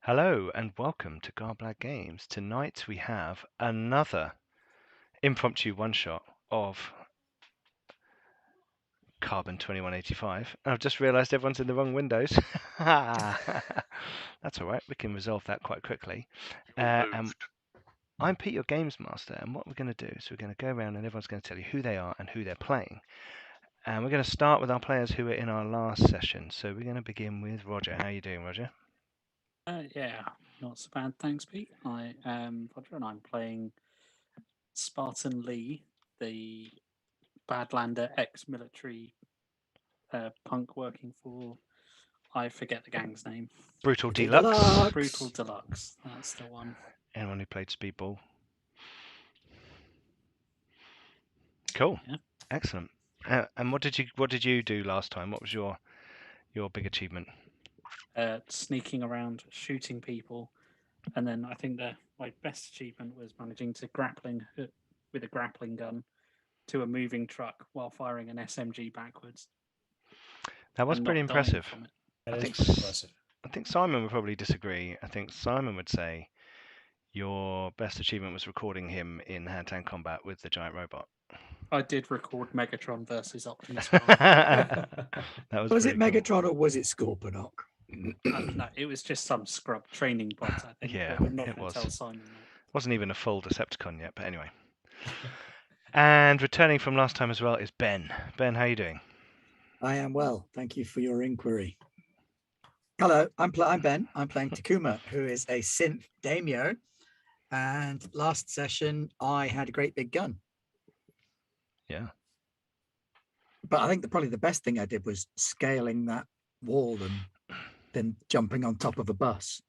Hello and welcome to Garblag Games. Tonight we have another impromptu one-shot of Carbon 2185. And I've just realised everyone's in the wrong windows. That's all right. We can resolve that quite quickly. And I'm Pete, your games master, and what we're going to do is we're going to go around and everyone's going to tell you who they are and who they're playing. And we're going to start with our players who were in our last session. So we're going to begin with Roger. How are you doing, Roger? Yeah, not so bad, thanks, Pete. I am Roger, and I'm playing Spartan Lee, the Badlander ex-military punk working for, I forget the gang's name. Brutal Brutal Deluxe. Deluxe. Brutal Deluxe, that's the one. Anyone who played Speedball? Cool. Yeah. Excellent. And what did you do last time? What was your big achievement? Sneaking around, shooting people, and then I think my best achievement was managing to grappling hook with a grappling gun to a moving truck while firing an SMG backwards. That was and pretty not dying impressive. from it. That I is think pretty impressive. I think Simon would probably disagree. I think Simon would say your best achievement was recording him in hand-to-hand combat with the giant robot. I did record Megatron versus Optimus Prime. That Was it pretty cool. Megatron or was it Scorponok? No, it was just some scrub training bot, I think. Yeah, but I'm not it going was. to tell Simon that. Wasn't even a full Decepticon yet, but anyway. And returning from last time as well is Ben. Ben, how are you doing? I am well. Thank you for your inquiry. Hello, I'm Ben. I'm playing Takuma, who is a synth daimyo. And last session, I had a great big gun. Yeah. But I think probably the best thing I did was scaling that wall and then jumping on top of a bus.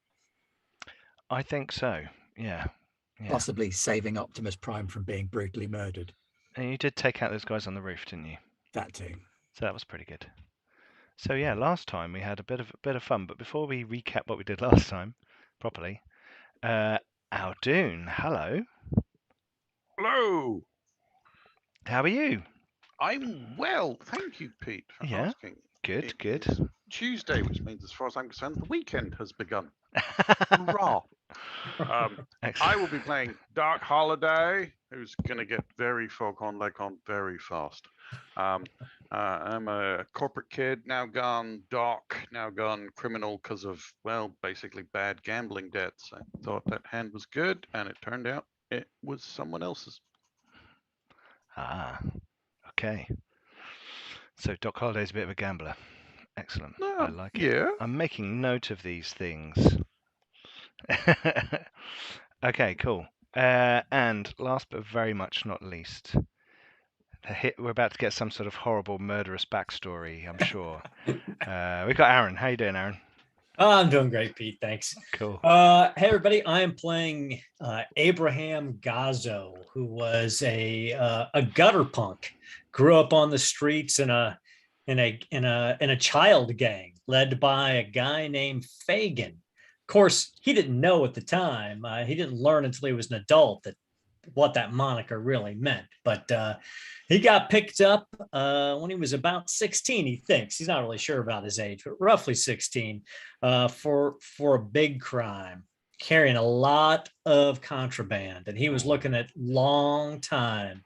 I think so. Yeah. Possibly saving Optimus Prime from being brutally murdered. And you did take out those guys on the roof, didn't you? That too. So that was pretty good. So yeah, last time we had a bit of fun, but before we recap what we did last time properly, Aldoon, hello. Hello. How are you? I'm well, thank you, Pete, for asking. Good. It's Tuesday, which means, as far as I'm concerned, the weekend has begun. Hurrah! I will be playing Dark Holiday, who's going to get very Faucon very fast. I'm a corporate kid, now gone dark, now gone criminal because of, well, basically bad gambling debts. I thought that hand was good, and it turned out it was someone else's. Ah, okay. So Doc Holliday's a bit of a gambler. Excellent. I like it. Yeah. I'm making note of these things. Okay, cool. And last but very much not least, we're about to get some sort of horrible murderous backstory, I'm sure. We've got Aaron. How you doing, Aaron? I'm doing great, Pete. Thanks. Cool. Hey, everybody. I am playing Abraham Gazo, who was a gutter punk. Grew up on the streets in a child gang led by a guy named Fagin. Of course, he didn't know at the time. He didn't learn until he was an adult what that moniker really meant. But he got picked up when he was about 16, he thinks. He's not really sure about his age, but roughly 16, for a big crime, carrying a lot of contraband. And he was looking at long time.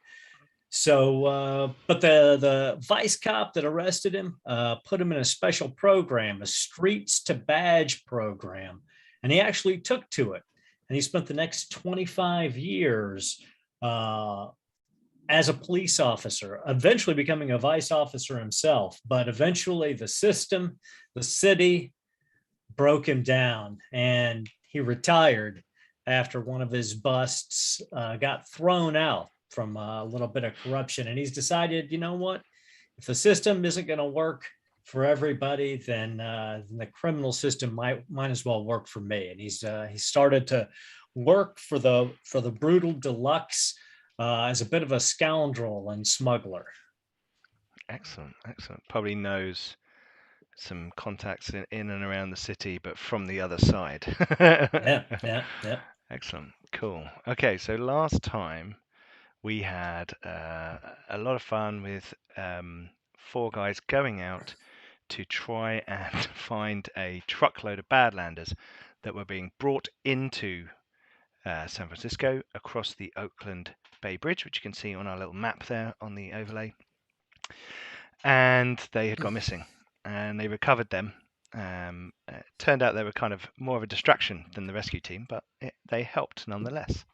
So, but the vice cop that arrested him put him in a special program, a streets to badge program. And he actually took to it. And he spent the next 25 years as a police officer, eventually becoming a vice officer himself. But eventually the system, the city broke him down, and he retired after one of his busts got thrown out from a little bit of corruption. And he's decided, you know what, if the system isn't going to work for everybody, then the criminal system might as well work for me. And he started to work for the Brutal Deluxe as a bit of a scoundrel and smuggler. Excellent. Probably knows some contacts in and around the city, but from the other side. Yeah. Excellent. Cool. Okay, so last time we had a lot of fun with 4 guys going out to try and find a truckload of Badlanders that were being brought into San Francisco across the Oakland Bay Bridge, which you can see on our little map there on the overlay. And they had gone missing, and they recovered them. It turned out they were kind of more of a distraction than the rescue team, but they helped nonetheless,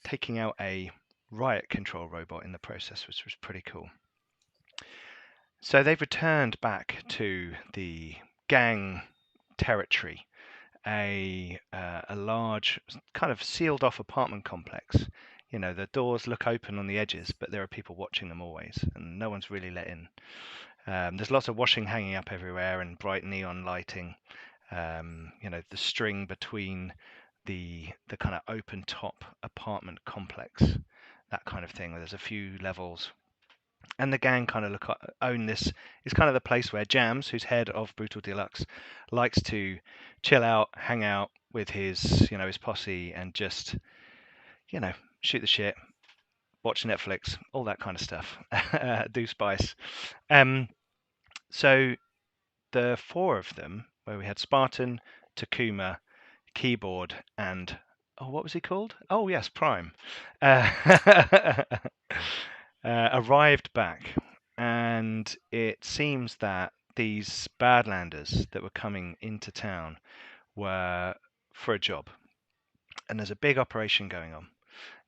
taking out a riot control robot in the process, which was pretty cool. So they've returned back to the gang territory, a large kind of sealed off apartment complex. You know, the doors look open on the edges, but there are people watching them always, and no one's really let in. There's lots of washing hanging up everywhere and bright neon lighting. You know, the string between the kind of open top apartment complex, that kind of thing. There's a few levels. And the gang kind of own this. It's kind of the place where Jams, who's head of Brutal Deluxe, likes to chill out, hang out with his posse, and just, shoot the shit, watch Netflix, all that kind of stuff. Do spice. So the four of them, where we had Spartan, Takuma, Keyboard, and what was he called? Oh yes, Prime. Arrived back, and it seems that these Badlanders that were coming into town were for a job, and there's a big operation going on.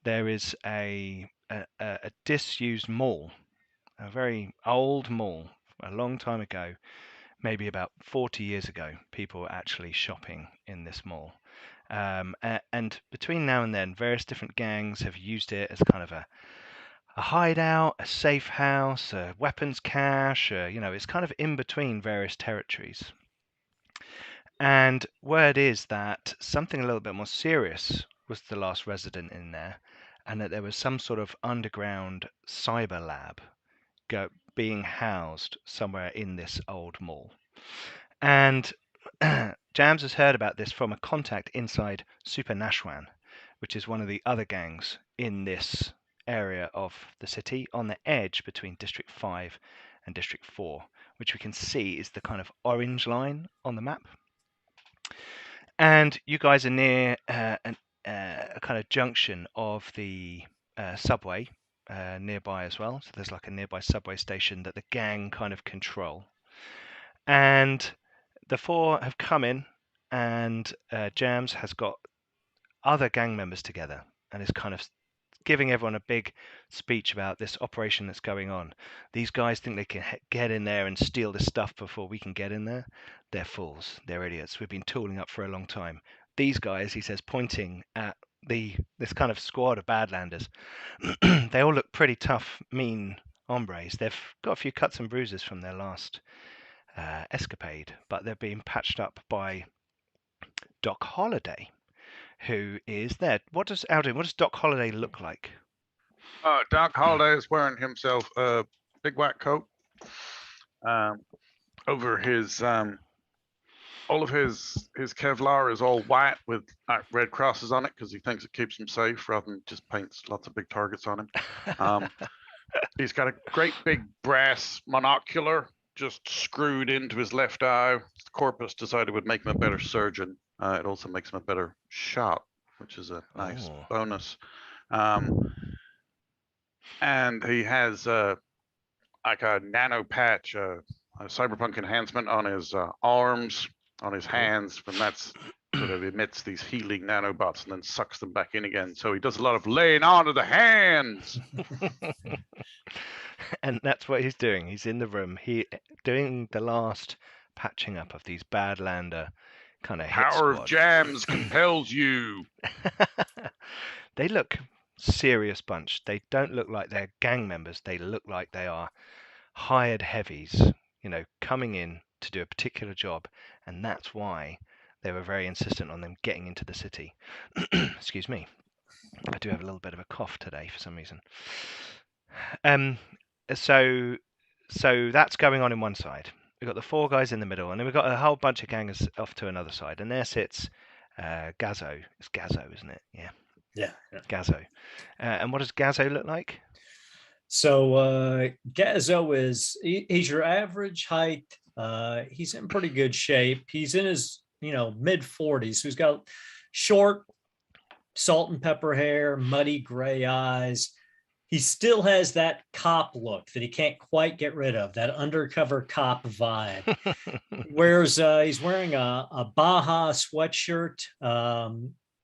There is a disused mall, a very old mall, a long time ago, maybe about 40 years ago. People were actually shopping in this mall. And between now and then, various different gangs have used it as kind of a hideout, a safe house, a weapons cache. It's kind of in between various territories. And word is that something a little bit more serious was the last resident in there, and that there was some sort of underground cyber lab being housed somewhere in this old mall. And Jams has heard about this from a contact inside Super Nashwan, which is one of the other gangs in this area of the city, on the edge between District 5 and District 4, which we can see is the kind of orange line on the map. And you guys are near a kind of junction of the subway nearby as well. So there's like a nearby subway station that the gang kind of control. And the four have come in, and Jams has got other gang members together and is kind of giving everyone a big speech about this operation that's going on. These guys think they can get in there and steal this stuff before we can get in there. They're fools. They're idiots. We've been tooling up for a long time. These guys, he says, pointing at this kind of squad of Badlanders, they all look pretty tough, mean hombres. They've got a few cuts and bruises from their last escapade, but they're being patched up by Doc Holliday, who is there. What does Doc Holliday look like? Doc Holliday is wearing himself a big white coat over his all of his Kevlar is all white with red crosses on it because he thinks it keeps him safe rather than just paints lots of big targets on him. He's got a great big brass monocular just screwed into his left eye. The corpus decided would make him a better surgeon. It also makes him a better shot, which is a nice bonus. And he has like a nano patch, a cyberpunk enhancement on his arms, on his hands, and that's sort of emits these healing nanobots and then sucks them back in again. So he does a lot of laying on of the hands. And that's what he's doing. He's in the room. Doing the last patching up of these Badlander kind of hit Power squad. of Jams compels you. They look serious bunch. They don't look like they're gang members. They look like they are hired heavies, coming in to do a particular job, and that's why they were very insistent on them getting into the city. Excuse me. I do have a little bit of a cough today for some reason. So that's going on in one side. We've got the four guys in the middle, and then we've got a whole bunch of gangers off to another side. And there sits Gazo. It's Gazo, isn't it? Yeah. Yeah. Gazo. And what does Gazo look like? So Gazo he's your average height. He's in pretty good shape. He's in his mid 40s, who's got short salt and pepper hair, muddy gray eyes. He still has that cop look that he can't quite get rid of, that undercover cop vibe. He's wearing a Baja sweatshirt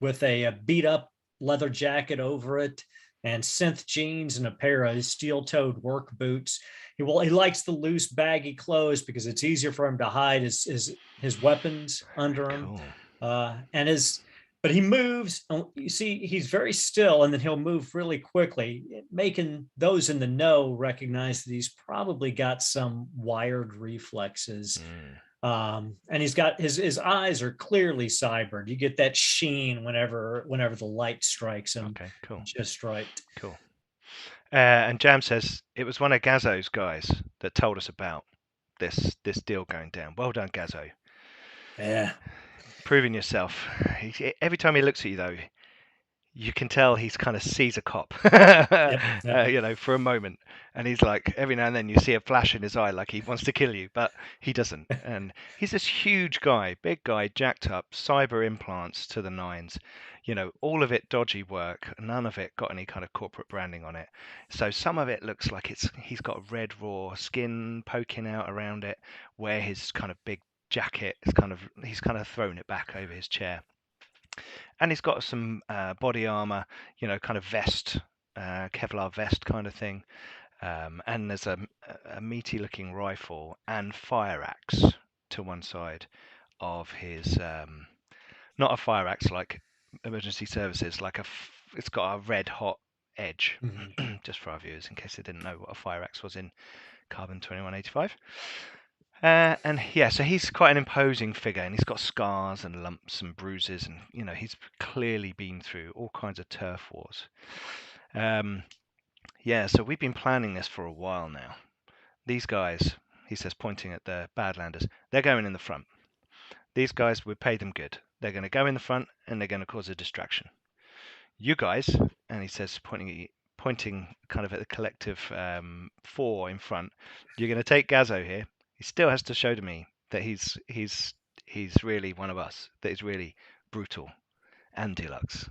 with a beat up leather jacket over it, and synth jeans and a pair of steel-toed work boots. He likes the loose, baggy clothes because it's easier for him to hide his weapons under him. Cool. But he moves. You see, he's very still, and then he'll move really quickly, making those in the know recognize that he's probably got some wired reflexes. And he's got his eyes are clearly cybered. You get that sheen whenever the light strikes him. Okay, cool. Just right. Cool. And Jam says it was one of Gazo's guys that told us about this deal going down. Well done, Gazo. Yeah. Proving yourself. Every time he looks at you, though, you can tell he's kind of sees a cop, yep. For a moment. And he's like, every now and then you see a flash in his eye like he wants to kill you, but he doesn't. And he's this huge guy, big guy, jacked up, cyber implants to the nines. All of it dodgy work. None of it got any kind of corporate branding on it. So some of it looks like he's got red raw skin poking out around it, where his kind of big jacket is he's kind of thrown it back over his chair. And he's got some body armor, kind of vest, Kevlar vest kind of thing. And there's a meaty looking rifle and fire axe to one side of his, not a fire axe like emergency services, it's got a red hot edge, just for our viewers in case they didn't know what a fire axe was in Carbon 2185. So he's quite an imposing figure, and he's got scars and lumps and bruises, and he's clearly been through all kinds of turf wars. So we've been planning this for a while now. These guys, he says, pointing at the Badlanders, they're going in the front. These guys, we paid them good. They're going to go in the front, and they're going to cause a distraction. You guys, and he says, pointing kind of at the collective four in front, you're going to take Gazo here. He still has to show to me that he's really one of us, that he's really brutal and deluxe.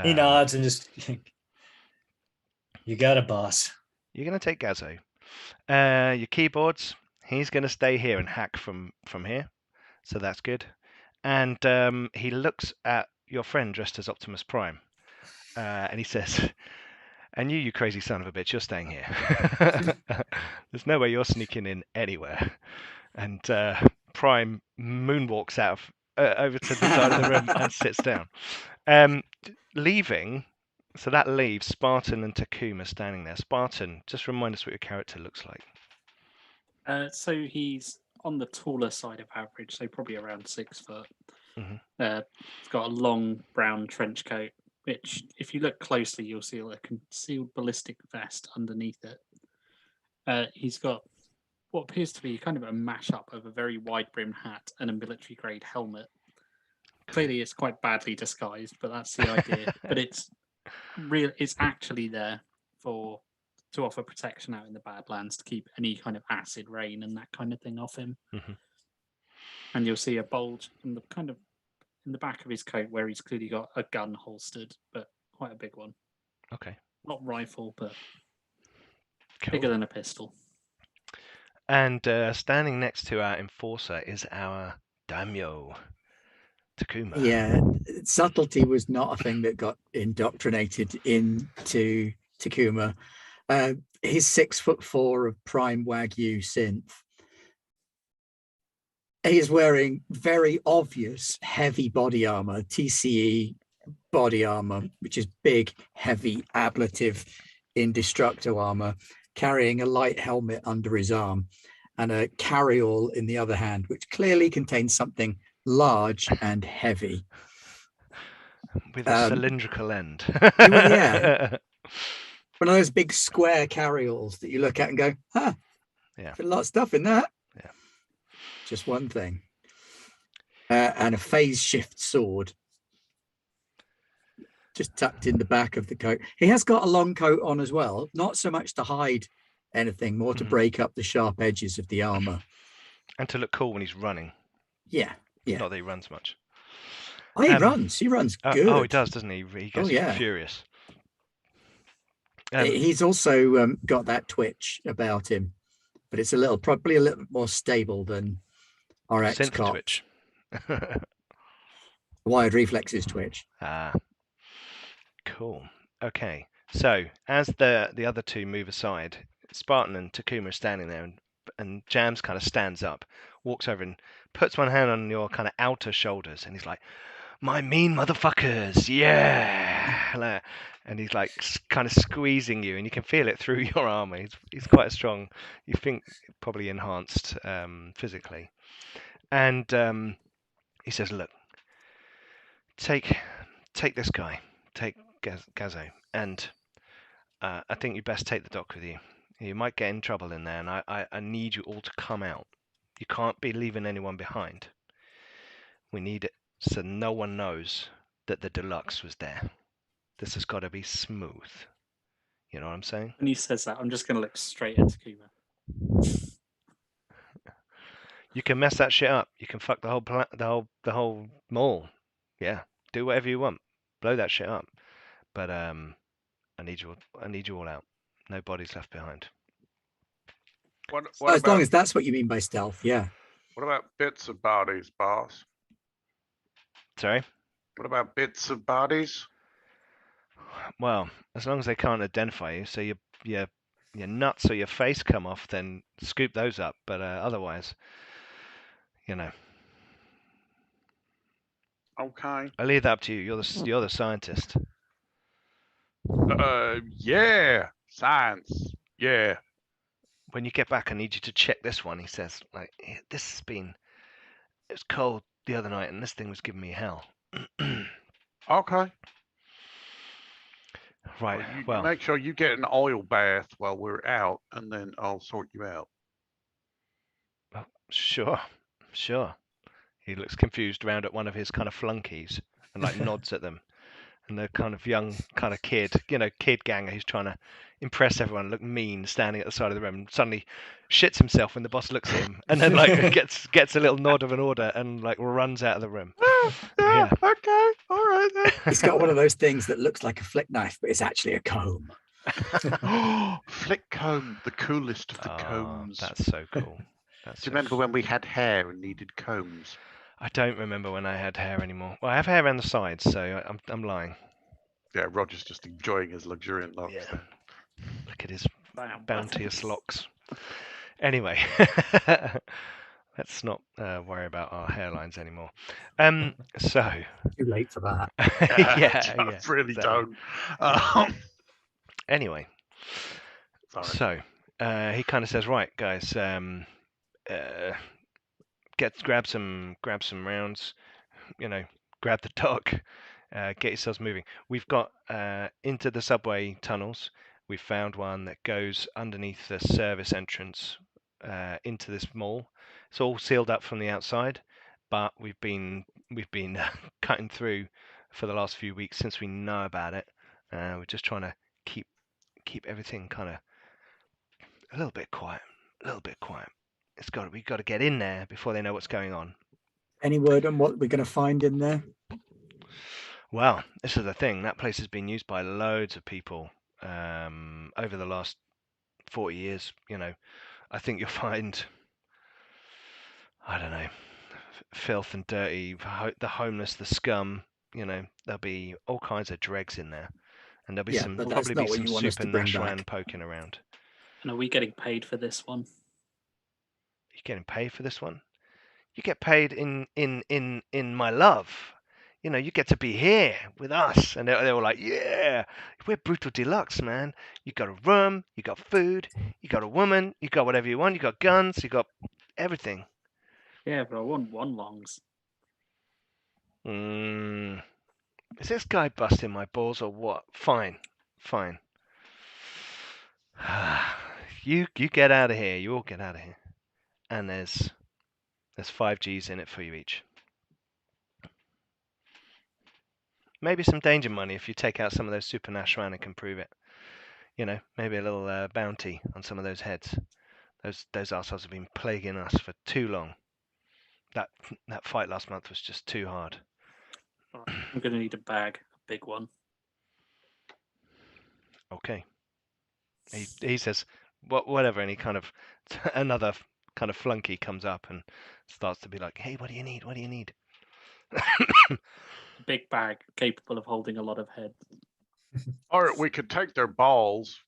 He nods and just, you got it, boss. You're going to take Gazo. Your keyboards, he's going to stay here and hack from here, so that's good. And he looks at your friend dressed as Optimus Prime, and he says, and you crazy son of a bitch, you're staying here. There's no way you're sneaking in anywhere. And Prime moonwalks out over to the side of the room and sits down. Leaving, so that leaves Spartan and Takuma standing there. Spartan, just remind us what your character looks like. So he's on the taller side of average, so probably around 6 foot. Mm-hmm. He's got a long brown trench coat, which, if you look closely, you'll see a concealed ballistic vest underneath it. He's got what appears to be kind of a mashup of a very wide-brimmed hat and a military-grade helmet. Clearly, it's quite badly disguised, but that's the idea. But it's real. It's actually there to offer protection out in the Badlands, to keep any kind of acid rain and that kind of thing off him. Mm-hmm. And you'll see a bulge in the back of his coat where he's clearly got a gun holstered, but quite a big one. Okay. Not rifle, but cool. Bigger than a pistol. And standing next to our enforcer is our daimyo, Takuma. Yeah, subtlety was not a thing that got indoctrinated into Takuma. He's 6'4" of prime Wagyu synth. He is wearing very obvious heavy body armor, TCE body armor, which is big, heavy, ablative, indestructo armor, carrying a light helmet under his arm and a carryall in the other hand, which clearly contains something large and heavy. With a cylindrical end. Yeah. One of those big square carryalls that you look at and go, yeah, a lot of stuff in that. Yeah. Just one thing. And a phase shift sword. Just tucked in the back of the coat. He has got a long coat on as well, not so much to hide anything, more to break up the sharp edges of the armor. And to look cool when he's running. Yeah. Yeah. Not that he runs much. Oh, he runs. He runs good. Oh, he does, doesn't he? He gets yeah. furious. He's also got that twitch about him, but it's probably a little more stable than our ex-cop. Twitch. Wired reflexes twitch. Ah, cool. Okay, so as the other two move aside, Spartan and Takuma are standing there, and Jams kind of stands up, walks over and puts one hand on your kind of outer shoulders, and he's like, "My mean motherfuckers, yeah!" And he's like kind of squeezing you, and you can feel it through your armor. He's quite a strong. You think probably enhanced physically, and he says, "Look, take this guy, take Gazo, and I think you best take the doc with you. You might get in trouble in there, and I need you all to come out. You can't be leaving anyone behind. We need it so no one knows that the deluxe was there. This has got to be smooth. You know what I'm saying?" When he says that, I'm just going to look straight at Takuma. You can mess that shit up. You can fuck the whole mall. Yeah, do whatever you want. Blow that shit up. But I need you all out. No bodies left behind. As long as that's what you mean by stealth, yeah. What about bits of bodies, boss? Sorry? What about bits of bodies? Well, as long as they can't identify you, so your nuts or your face come off, then scoop those up. But otherwise, you know. Okay. I leave that up to you. You're the scientist. Yeah, science. Yeah. When you get back, I need you to check this one. He says, like, it was cold the other night, and this thing was giving me hell. Okay. Right. Well, make sure you get an oil bath while we're out, and then I'll sort you out. Well, sure. He looks confused around at one of his kind of flunkies and like nods at them. And the kind of young kind of kid ganger who's trying to impress everyone, look mean, standing at the side of the room, suddenly shits himself when the boss looks at him, and then like gets a little nod of an order and like runs out of the room. Yeah. Okay. All right then. He's got one of those things that looks like a flick knife, but it's actually a comb. Flick comb, the coolest of the combs. That's so cool. Do you remember when we had hair and needed combs? I don't remember when I had hair anymore. Well, I have hair around the sides, so I'm lying. Yeah, Roger's just enjoying his luxuriant locks. Yeah. Look at his bounteous locks. Anyway, let's not worry about our hairlines anymore. So too late for that. yeah, really don't. Anyway, sorry. So he kind of says, "Right, guys, grab some rounds, grab the dog, get yourselves moving. We've got into the subway tunnels. We found one that goes underneath the service entrance into this mall. It's all sealed up from the outside, but we've been cutting through for the last few weeks since we know about it. We're just trying to keep everything kind of a little bit quiet. We've got to get in there before they know what's going on." Any word on what we're going to find in there? Well, this is the thing. That place has been used by loads of people over the last 40 years. I think you'll find, I don't know, filth and dirty, the homeless, the scum. There'll be all kinds of dregs in there, and there'll be probably some super Nashran poking around. And are we getting paid for this one? You're getting paid for this one? You get paid in my love. You get to be here with us. And they were like, yeah, we're Brutal Deluxe, man. You got a room, you got food, you got a woman, you got whatever you want, you got guns, you got everything. Yeah, but I want one longs. Is this guy busting my balls or what? Fine. You get out of here. You all get out of here. And there's 5 G's in it for you each. Maybe some danger money if you take out some of those super Nashran and can prove it. Maybe a little bounty on some of those heads. Those arseholes have been plaguing us for too long. that fight last month was just too hard. All right, I'm going to need a bag, a big one. Okay. He says, whatever, and he kind of another kind of flunky comes up and starts to be like, hey, what do you need? What do you need? A big bag capable of holding a lot of heads. Or we could take their balls.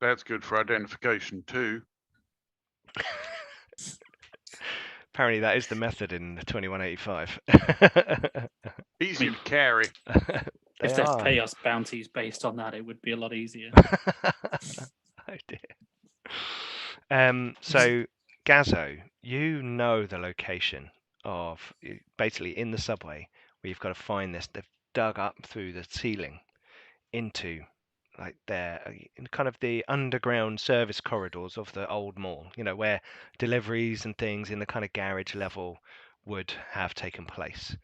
That's good for identification too. Apparently, that is the method in 2185. Easy to carry. If they pay us bounties based on that, it would be a lot easier. Oh dear. So, Gazo, you know the location of basically in the subway where you've got to find this. They've dug up through the ceiling into like in kind of the underground service corridors of the old mall, where deliveries and things in the kind of garage level would have taken place.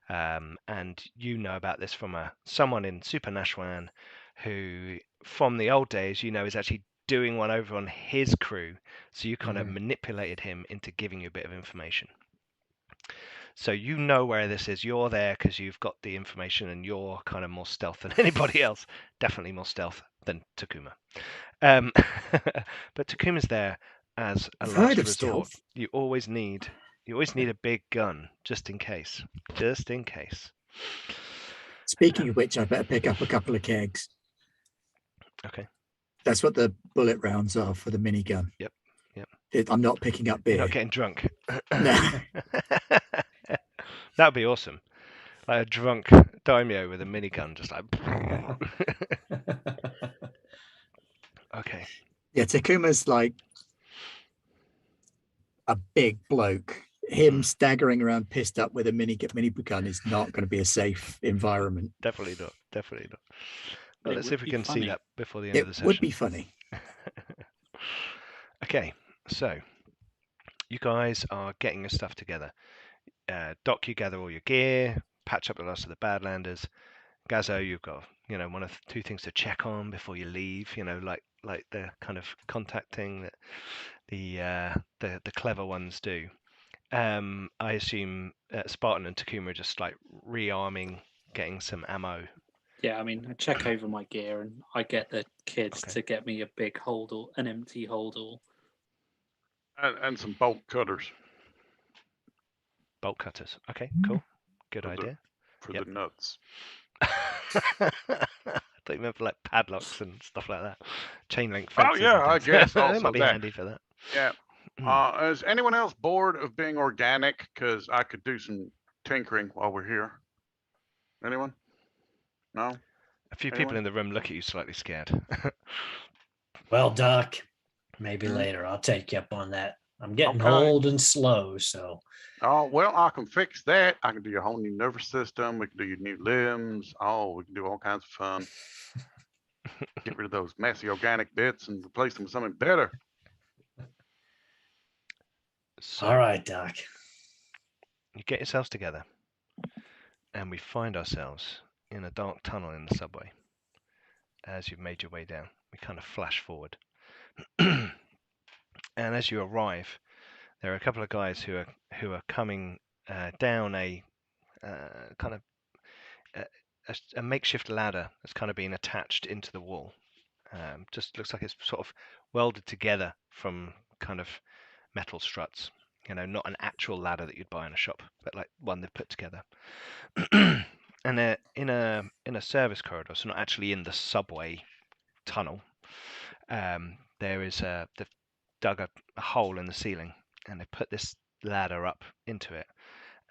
And you know about this from someone in Super Nashwan who, from the old days, is actually doing one over on his crew. So you kind of manipulated him into giving you a bit of information. So you know where this is. You're there because you've got the information and you're kind of more stealth than anybody else. Definitely more stealth than Takuma. But Takuma's there as a last resort. You always need a big gun just in case. Just in case. Speaking of which, I better pick up a couple of kegs. Okay. That's what the bullet rounds are for the minigun. Yep. I'm not picking up beer. You're not getting drunk. No. That'd be awesome. Like a drunk daimyo with a minigun, just like. Okay. Yeah, Takuma's like a big bloke. Him staggering around pissed up with a minigun is not going to be a safe environment. Definitely not. Well, let's see if we can see that before the end of the session. It would be funny. Okay, so you guys are getting your stuff together. Doc, you gather all your gear, patch up the rest of the Badlanders. Gazo, you've got one of two things to check on before you leave. Like the kind of contact thing that the clever ones do. I assume Spartan and Takuma are just like rearming, getting some ammo. Yeah, I mean, I check over my gear and I get the kids to get me a big holdall, an empty holdall. And some bolt cutters. Bolt cutters. Okay, cool. Good idea. For the nuts. I thought you meant for like padlocks and stuff like that. Chain link fences. Oh yeah, I guess. They might be handy for that. Yeah. Is anyone else bored of being organic? Because I could do some tinkering while we're here. Anyone? No? A few people in the room look at you slightly scared. Well, Doc, maybe later I'll take you up on that. I'm getting old and slow, so. Oh, well, I can fix that. I can do your whole new nervous system. We can do your new limbs. Oh, we can do all kinds of fun. Get rid of those messy organic bits and replace them with something better. So, all right, Doc. You get yourselves together, and we find ourselves in a dark tunnel in the subway. As you've made your way down, we kind of flash forward. And as you arrive, there are a couple of guys who are coming down a kind of a makeshift ladder that's kind of been attached into the wall. Just looks like it's sort of welded together from kind of metal struts. Not an actual ladder that you'd buy in a shop, but like one they've put together. And they're in a service corridor, so not actually in the subway tunnel. There is they've dug a hole in the ceiling, and they put this ladder up into it,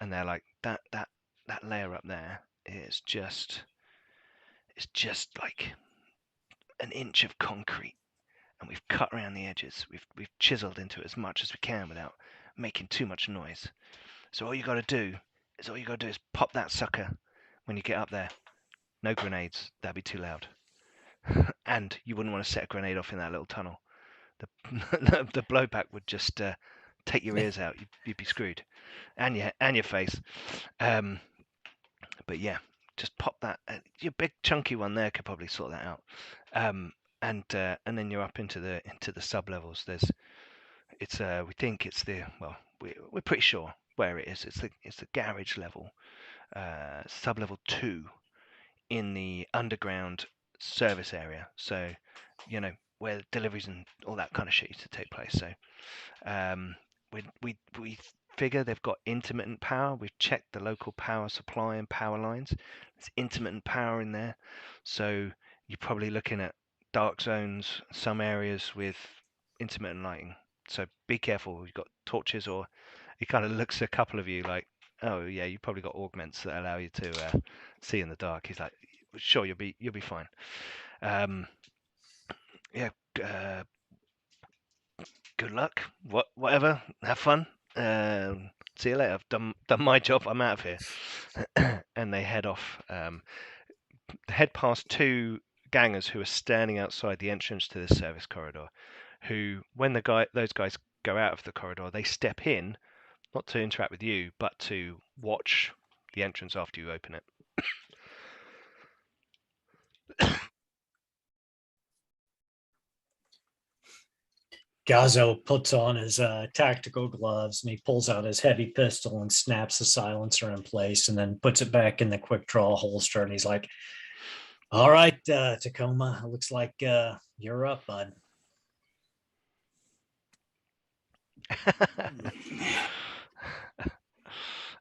and they're like that layer up there is just like an inch of concrete, and we've cut around the edges. We've chiseled into it as much as we can without making too much noise. So all you got to do is pop that sucker when you get up there. No grenades, that'd be too loud. And you wouldn't want to set a grenade off in that little tunnel. The blowback would just take your ears out. You'd be screwed, and your face. But yeah, just pop that. Your big chunky one there could probably sort that out. And then you're up into the sub levels. We think it's we're pretty sure where it is. It's the garage level, sub level 2 in the underground service area. So, you know, where deliveries and all that kind of shit used to take place. So, we figure they've got intermittent power. We've checked the local power supply and power lines. There's intermittent power in there. So you're probably looking at dark zones, some areas with intermittent lighting. So be careful. You've got torches, or it kind of looks at a couple of you like, oh yeah, you probably got augments that allow you to see in the dark. He's like, sure, you'll be fine. Yeah. Good luck. Whatever. Have fun. See you later. I've done my job. I'm out of here. And they head off. Head past 2 gangers who are standing outside the entrance to this service corridor. Who, when those guys go out of the corridor, they step in, not to interact with you, but to watch the entrance after you open it. Gazo puts on his tactical gloves and he pulls out his heavy pistol and snaps the silencer in place and then puts it back in the quick draw holster. And he's like, all right, Takuma, it looks like you're up, bud.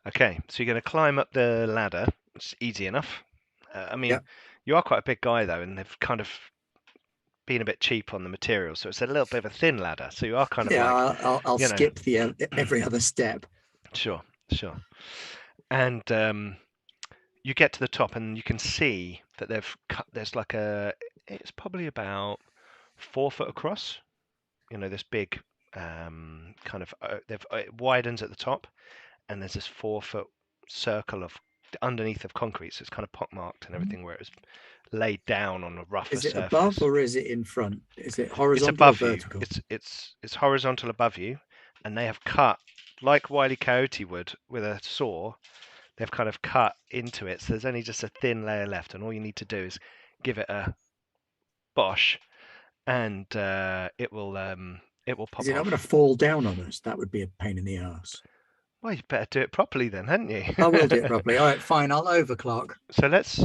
Okay, so you're going to climb up the ladder. It's easy enough. I mean, Yep. You are quite a big guy, though, and they've kind of been a bit cheap on the material, so it's a little bit of a thin ladder. So you are kind of like, I'll you know. skip the every other step. Sure. And you get to the top, and you can see that they've cut. There's like it's probably about 4 foot across. You know, this big kind of. It widens at the top, and there's this 4 foot circle of underneath of concrete, so it's kind of pockmarked and everything, where it was laid down on a rougher Is it surface. above or is it in front? Is it horizontal It's above or you. vertical? It's horizontal above you, and they have cut like Wile E. Coyote would with a saw. They've kind of cut into it, so there's only just a thin layer left, and all you need to do is give it a bosh, and it will pop Is it not off. going to fall down on us? That would be a pain in the ass. Well, you better do it properly then, hadn't you? I will do it properly. All right, fine. I'll overclock. So let's.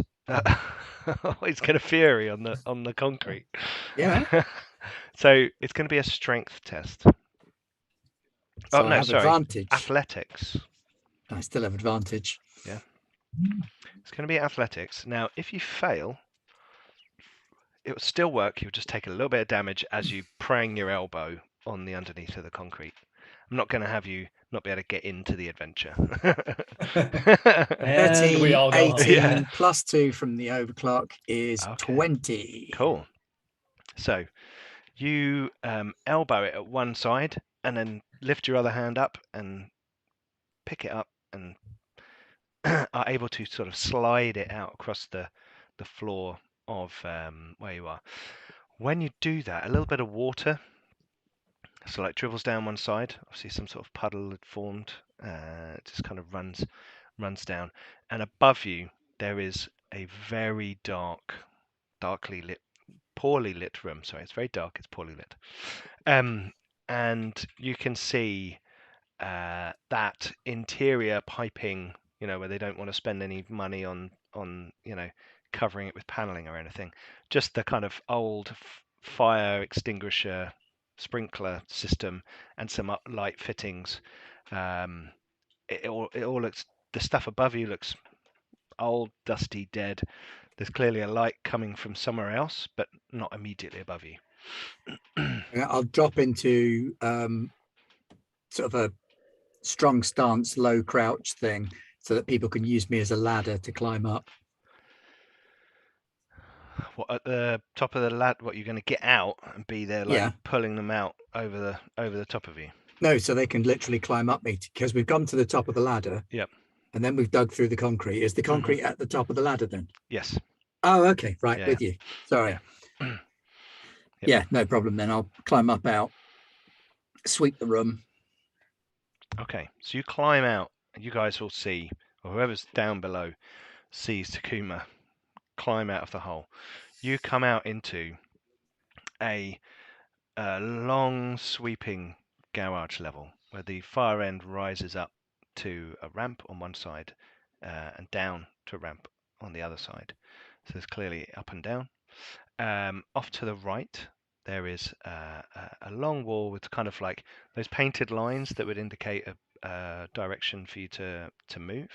He's going to fury on the concrete. Yeah. So it's going to be a strength test. So I have advantage. Athletics. I still have advantage. Yeah. It's going to be athletics. Now, if you fail, it will still work. You'll just take a little bit of damage as you prang your elbow on the underneath of the concrete. I'm not going to have you not be able to get into the adventure. And 13, we all go 18 Yeah. plus 2 from the overclock is Okay. 20. Cool. So you elbow it at one side and then lift your other hand up and pick it up and are able to sort of slide it out across the floor of where you are. When you do that, a little bit of water, so like dribbles down one side. Obviously, some sort of puddle had formed. It just kind of runs down, and above you there is a very darkly lit, poorly lit room. Sorry, it's very dark. It's poorly lit, and you can see that interior piping. You know, where they don't want to spend any money on covering it with paneling or anything. Just the kind of old fire extinguisher sprinkler system and some light fittings. It all looks. The stuff above you looks old, dusty, dead. There's clearly a light coming from somewhere else, but not immediately above you. I'll drop into sort of a strong stance, low crouch thing so that people can use me as a ladder to climb up. What, at the top of the ladder? What, you're going to get out and be there, like pulling them out over the top of you? No, so they can literally climb up me because we've gone to the top of the ladder. Yep. And then we've dug through the concrete. Is the concrete at the top of the ladder then? Yes. Oh, okay. Right. Yeah. With you. Sorry. Yeah. Yeah, no problem then. I'll climb up out, sweep the room. Okay. So you climb out and you guys will see, or whoever's down below sees Takuma climb out of the hole. You come out into a long sweeping garage level where the far end rises up to a ramp on one side and down to a ramp on the other side. So there's clearly up and down. Off to the right, there is a long wall with kind of like those painted lines that would indicate a direction for you to move.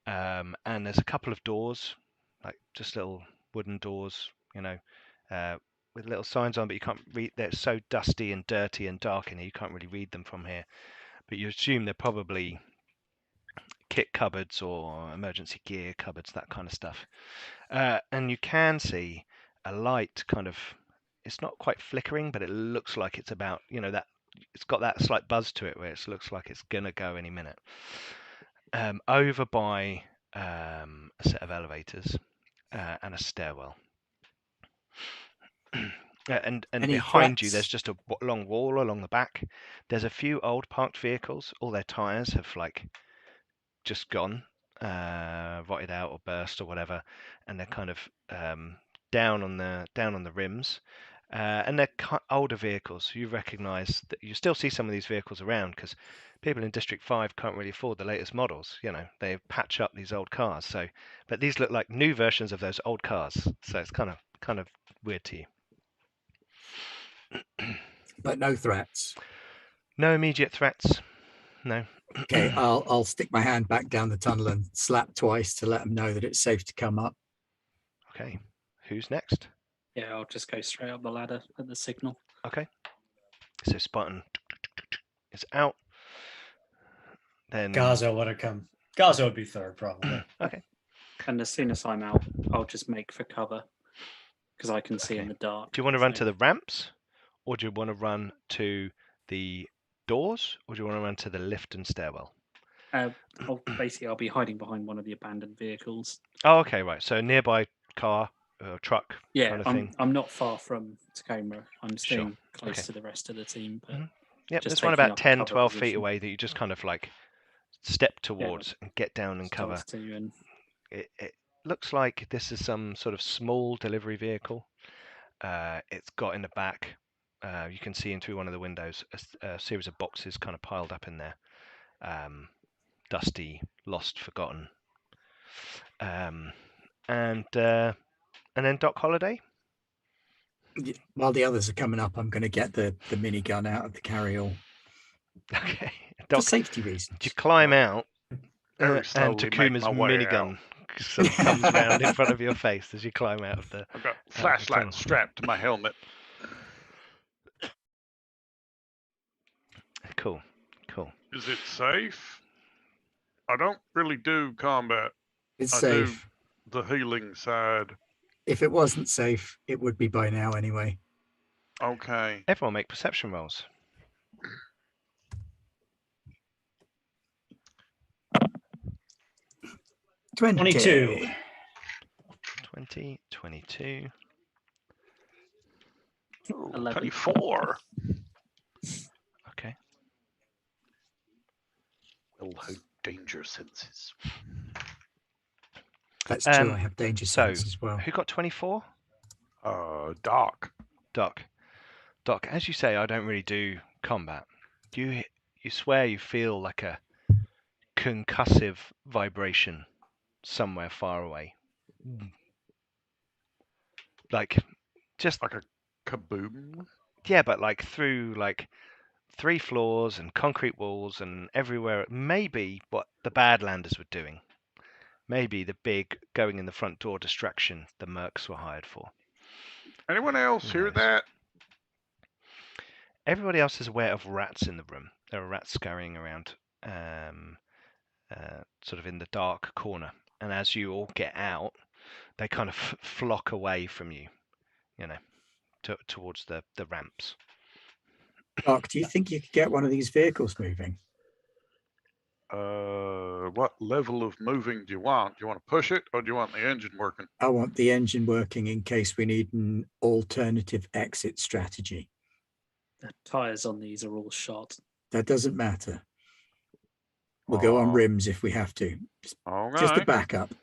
And there's a couple of doors, like just little wooden doors, with little signs on, but you can't read. They're so dusty and dirty and dark in here, you can't really read them from here. But you assume they're probably kit cupboards or emergency gear cupboards, that kind of stuff. And you can see a light kind of, it's not quite flickering, but it looks like it's about, that it's got that slight buzz to it where it looks like it's going to go any minute. Over by a set of elevators and a stairwell. And behind you, there's just a long wall along the back. There's a few old parked vehicles. All their tires have just gone, rotted out or burst or whatever, and they're kind of down on the rims. And they're older vehicles. You recognise that you still see some of these vehicles around because people in District 5 can't really afford the latest models. They patch up these old cars. But these look like new versions of those old cars. So it's kind of weird to you. But no threats. No immediate threats. No. Okay, I'll stick my hand back down the tunnel and slap twice to let them know that it's safe to come up. Okay. Who's next? Yeah, I'll just go straight up the ladder at the signal. Okay. So Spartan is out. Then Gazo would have come. Gazo would be third, probably. Okay. And as soon as I'm out, I'll just make for cover because I can see in the dark. Do you want to run to the ramps, or do you want to run to the doors, or do you want to run to the lift and stairwell? I'll be hiding behind one of the abandoned vehicles. Oh, okay, right. So nearby car or truck kind of thing. I'm not far from Takuma. I'm staying close to the rest of the team. But Yep, there's one about 10, 12 feet away that you just kind of step towards and get down and cover. It looks like this is some sort of small delivery vehicle. It's got in the back, you can see in through one of the windows, a series of boxes kind of piled up in there. Dusty, lost, forgotten. And then Doc Holliday. While the others are coming up, I'm going to get the minigun out of the carry-all. Okay. Doc, for safety reasons. You climb out, and Takuma's minigun sort of comes around in front of your face as you climb out of the. I've got flashlight strapped to my helmet. Cool. Is it safe? I don't really do combat. It's I safe. Do the healing side. If it wasn't safe, it would be by now anyway. Okay. Everyone make perception rolls. 22. 22. 24. Okay. Will hold danger senses. That's true. I have danger sense as well. Who got 24? Doc. Doc, as you say, I don't really do combat. You swear you feel like a concussive vibration somewhere far away. Just like a kaboom? Yeah, but through 3 floors and concrete walls and everywhere. Maybe what the Badlanders were doing. Maybe the big going in the front door distraction the Mercs were hired for. Anyone else hear that? Everybody else is aware of rats in the room. There are rats scurrying around, sort of in the dark corner. And as you all get out, they kind of flock away from you, towards the ramps. Doc, do you think you could get one of these vehicles moving? What level of moving do you want? Do you want to push it, or do you want the engine working? I want the engine working in case we need an alternative exit strategy. The tires on these are all shot. That doesn't matter. We'll go on rims if we have to. Just a backup.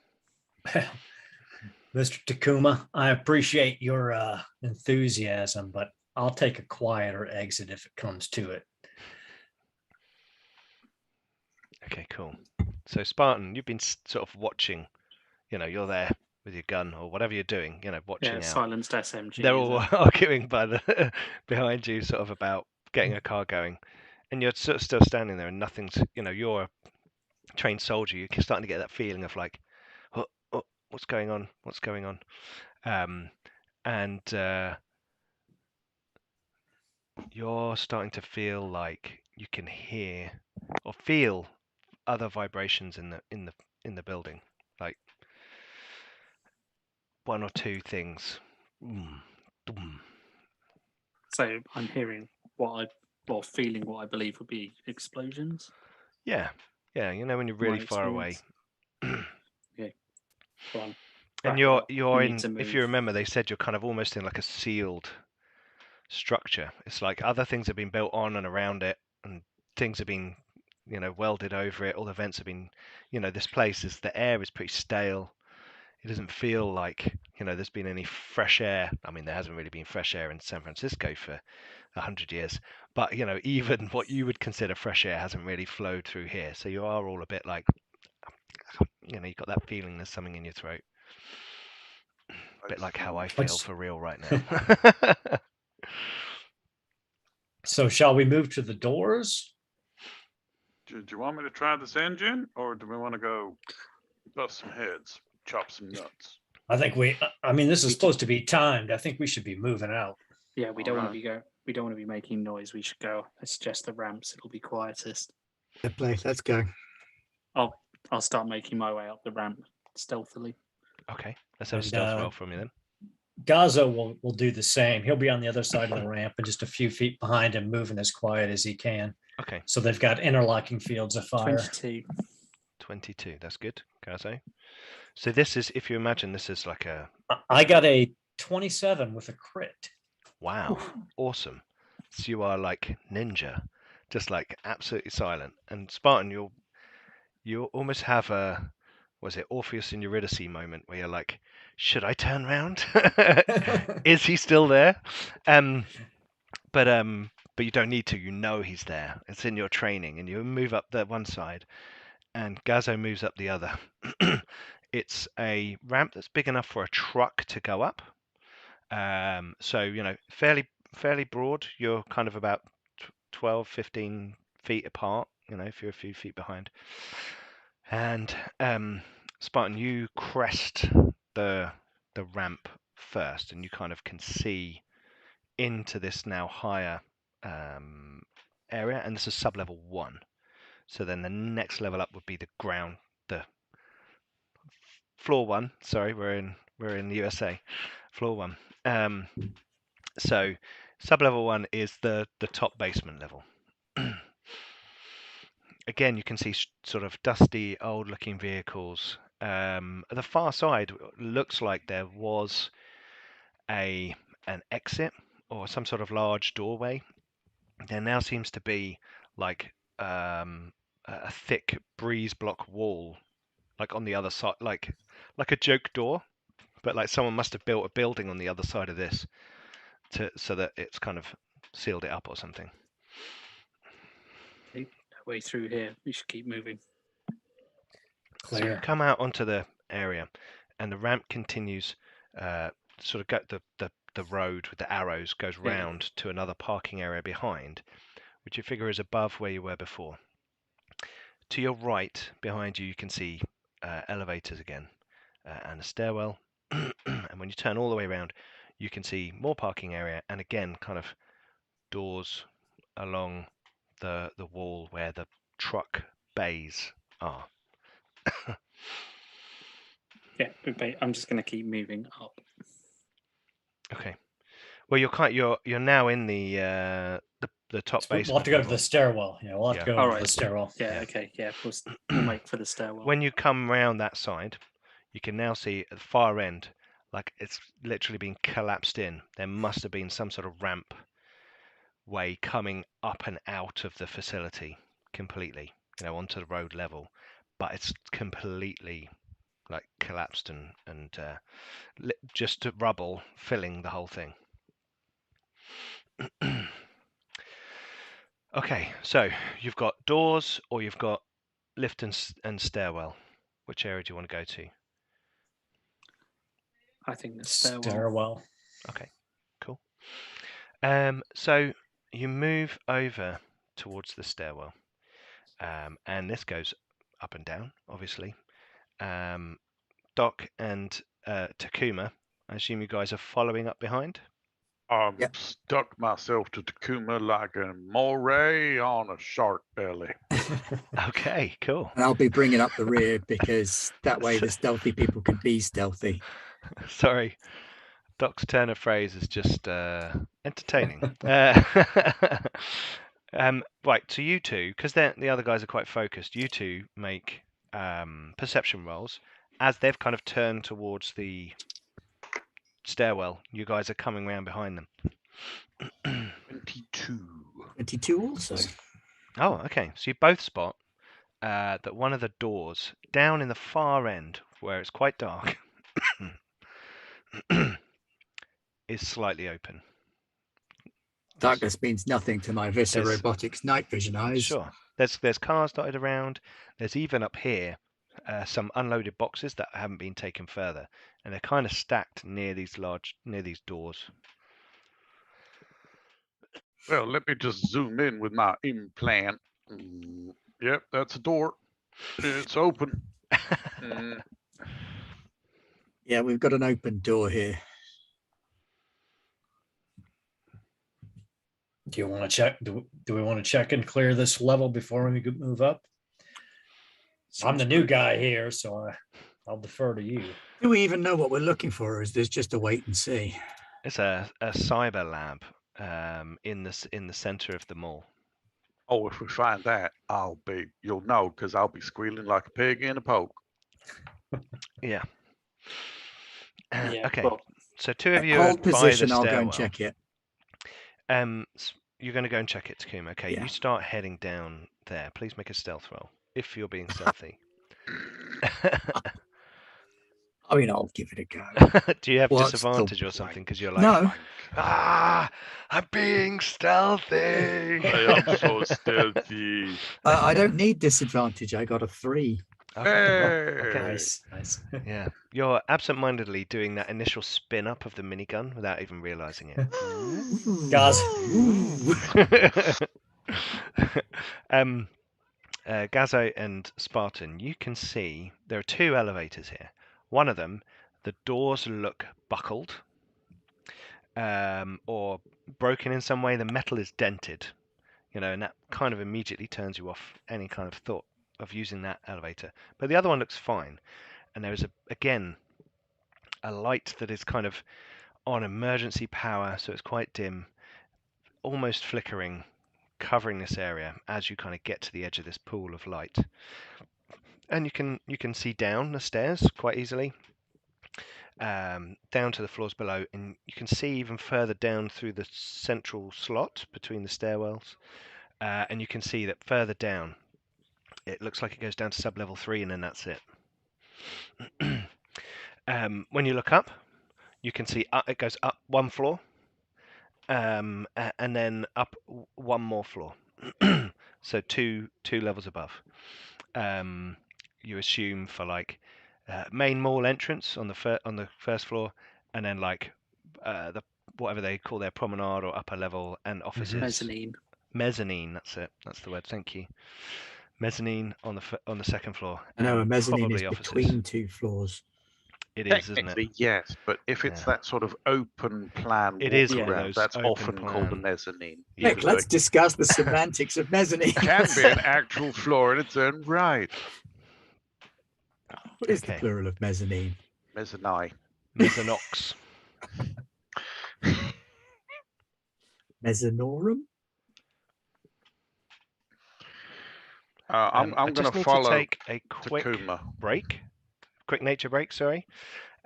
Mr. Takuma, I appreciate your enthusiasm, but I'll take a quieter exit if it comes to it. Okay, cool. So Spartan, you've been sort of watching. You're there with your gun or whatever you're doing. Watching out. Silenced SMG. They're all arguing behind you, sort of about getting a car going, and you're sort of still standing there, and nothing's. You're a trained soldier. You're starting to get that feeling of like, oh, what's going on? What's going on? And you're starting to feel like you can hear or feel other vibrations in the building, like one or two things. So I'm hearing feeling what I believe would be explosions. Yeah. When you're really far away. Yeah. Go on. And you're in. If you remember, they said you're kind of almost in like a sealed structure. It's like other things have been built on and around it, and things have been, welded over it. All the vents have been, this place the air is pretty stale. It doesn't feel like, there's been any fresh air. I mean, there hasn't really been fresh air in San Francisco for 100 years, but even what you would consider fresh air hasn't really flowed through here. So you are all a bit like, you've got that feeling there's something in your throat. A bit like how I feel for real right now. So shall we move to the doors? Do you want me to try this engine, or do we want to go bust some heads, chop some nuts? I think this is supposed to be timed. I think we should be moving out. Yeah, we don't want to be making noise. We should go. I suggest the ramps. It'll be quietest. Good play. Let's go. I'll start making my way up the ramp stealthily. Okay, let's have a stealth roll from you then. Gazo will do the same. He'll be on the other side of the ramp and just a few feet behind him, moving as quiet as he can. Okay. So they've got interlocking fields of fire. 22. That's good, Gazo. So this is, if you imagine, this is like a. I got a 27 with a crit. Wow, awesome. So you are like ninja, just like absolutely silent. And Spartan, you almost have a, was it Orpheus and Eurydice moment where you're like, should I turn around? Is he still there? But you don't need to. He's there. It's in your training, and you move up the one side, and Gazo moves up the other. It's a ramp that's big enough for a truck to go up. So fairly broad. You're kind of about 12, 15 feet apart. If you're a few feet behind. And Spartan, you crest the ramp first, and you kind of can see into this now higher area, and this is sub-level 1. So then the next level up would be the ground, the floor 1. Sorry, we're in the USA. Floor 1. So sub-level 1 is the top basement level. Again, you can see sort of dusty, old-looking vehicles. At the far side, looks like there was an exit or some sort of large doorway. There now seems to be like a thick breeze block wall, like on the other side, like a joke door, but like someone must have built a building on the other side of this so that it's kind of sealed it up or something. Way through here. We should keep moving. Clear. So you come out onto the area, and the ramp continues. Sort of go the road with the arrows goes round to another parking area behind, which you figure is above where you were before. To your right, behind you, you can see elevators again and a stairwell. And when you turn all the way around, you can see more parking area and again kind of doors along the wall where the truck bays are. Yeah, I'm just going to keep moving up. Okay. Well, you're now in the top basement. We'll have to go to the stairwell. Yeah, we'll have to go to the stairwell. Yeah, okay, yeah. We'll make for the stairwell. When you come round that side, you can now see at the far end, like it's literally been collapsed in. There must have been some sort of ramp way coming up and out of the facility completely, onto the road level, but it's completely like collapsed and just rubble filling the whole thing. Okay, so you've got doors or you've got lift and stairwell. Which area do you want to go to? I think the stairwell. Stairwell. Okay, cool. So you move over towards the stairwell, and this goes up and down, obviously. Doc and Takuma, I assume you guys are following up behind? Yep. Stuck myself to Takuma like a moray on a shark belly. Okay, cool. And I'll be bringing up the rear because that way the stealthy people can be stealthy. Sorry, Doc's turn of phrase is just entertaining. Right, so you two, because the other guys are quite focused, you two make perception rolls. As they've kind of turned towards the stairwell, you guys are coming round behind them. 22. 22 also. Oh, okay. So you both spot that one of the doors down in the far end, where it's quite dark, is slightly open. Darkness means nothing to my Vista There's- Robotics night vision eyes. Sure. There's cars dotted around. There's even up here some unloaded boxes that haven't been taken further, and they're kind of stacked near these doors. Well, let me just zoom in with my implant. Yep, that's a door. It's open. Mm, Yeah, we've got an open door here. Do you want to check? Do we want to check and clear this level before we move up? I'm the new guy here, so I'll defer to you. Do we even know what we're looking for, or is this just a wait and see? It's a cyber lab in the center of the mall. Oh, if we find that, you'll know because I'll be squealing like a pig in a poke. Yeah. Yeah, Okay. well, So two of you are Hold by the position, I'll go stairwell. and check it. You're going to go and check it, Takuma. Okay, Yeah. you start heading down there. Please make a stealth roll if you're being stealthy. I mean, I'll give it a go. Do you have What's the disadvantage or something? Because you're like, No. I'm being stealthy. I am so stealthy. I don't need disadvantage. I got a 3. Okay. Hey. Nice. Yeah, you're absent-mindedly doing that initial spin up of the minigun without even realizing it. Guys. Gazo and Spartan, you can see there are two elevators here. One of them, the doors look buckled or broken in some way. The metal is dented, and that kind of immediately turns you off any kind of thought of using that elevator. But the other one looks fine, and there is again a light that is kind of on emergency power, so it's quite dim, almost flickering, covering this area as you kind of get to the edge of this pool of light. And you can see down the stairs quite easily, down to the floors below, and you can see even further down through the central slot between the stairwells, and you can see that further down it looks like it goes down to sub-level 3, and then that's it. When you look up, you can see it goes up one floor, and then up one more floor. So two levels above. You assume for like main mall entrance on the first floor, and then like the whatever they call their promenade or upper level and offices. mezzanine. Mezzanine. That's it. That's the word. Thank you. Mezzanine on the second floor. I know a and mezzanine is probably offices. between 2 floors. It is, isn't it? Technically, yes, but if it's Yeah. that sort of open plan It is walk one of around, those that's open often called a plan. mezzanine. Yeah. Nick, let's discuss the semantics of mezzanine. It can be an actual floor in its own right. What is the Okay. plural of mezzanine? Mezzanine. Mezzanox. Mezzanorum? I'm I going just to need follow to take a quick Takuma. break, quick nature break. Sorry.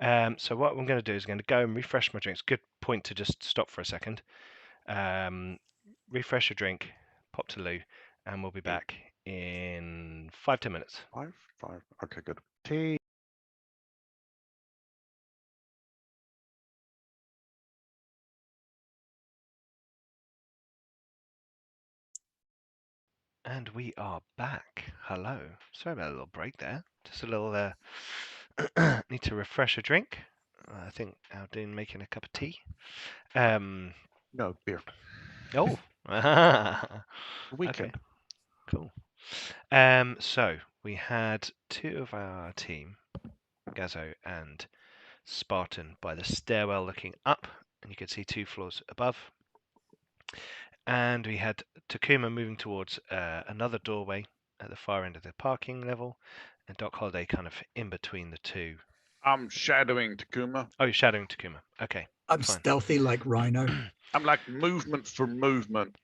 So what I'm going to do is I'm going to go and refresh my drink. It's a good point to just stop for a second. Refresh your drink, pop to loo, and we'll be back in 5-10 minutes. 5. Okay, good. Tea. And we are back. Hello. Sorry about a little break there. Just a little need to refresh a drink. I think Aldine making a cup of tea. No, beer. Oh. The weekend. Okay. Cool. So we had two of our team, Gazo and Spartan, by the stairwell looking up, and you could see 2 floors above. And we had Takuma moving towards another doorway at the far end of the parking level, and Doc Holiday kind of in between the two. I'm shadowing Takuma. Oh, you're shadowing Takuma. Okay. I'm fine. stealthy like Rhino. I'm like movement for movement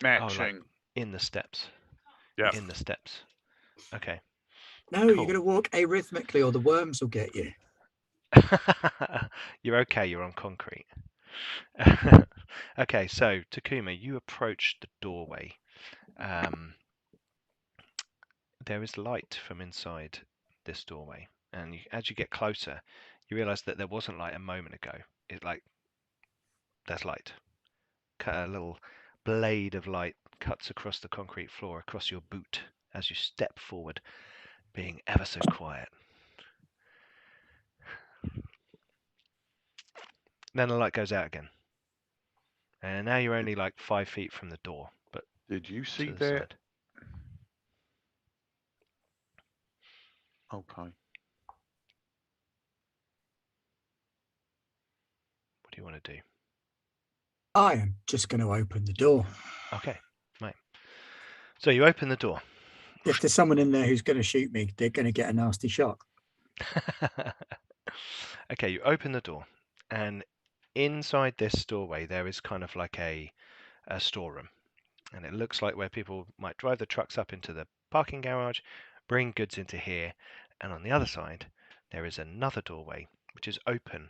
matching. Oh, like in the steps. Yeah. In the steps. Okay. No, Cool. you're going to walk arrhythmically or the worms will get you. You're okay. You're on concrete. Okay, so Takuma, you approach the doorway. There is light from inside this doorway, and as you get closer, you realize that there wasn't light a moment ago. There's light. A little blade of light cuts across the concrete floor, across your boot, as you step forward, being ever so quiet. Then the light goes out again, and now you're only like 5 feet from the door, but Did you see to the that? side. Okay. What do you want to do? I am just going to open the door. Okay, right. So you open the door. If there's someone in there who's going to shoot me, they're going to get a nasty shock. Okay, you open the door, and inside this doorway there is kind of like a storeroom, and it looks like where people might drive the trucks up into the parking garage, bring goods into here, and on the other side there is another doorway which is open,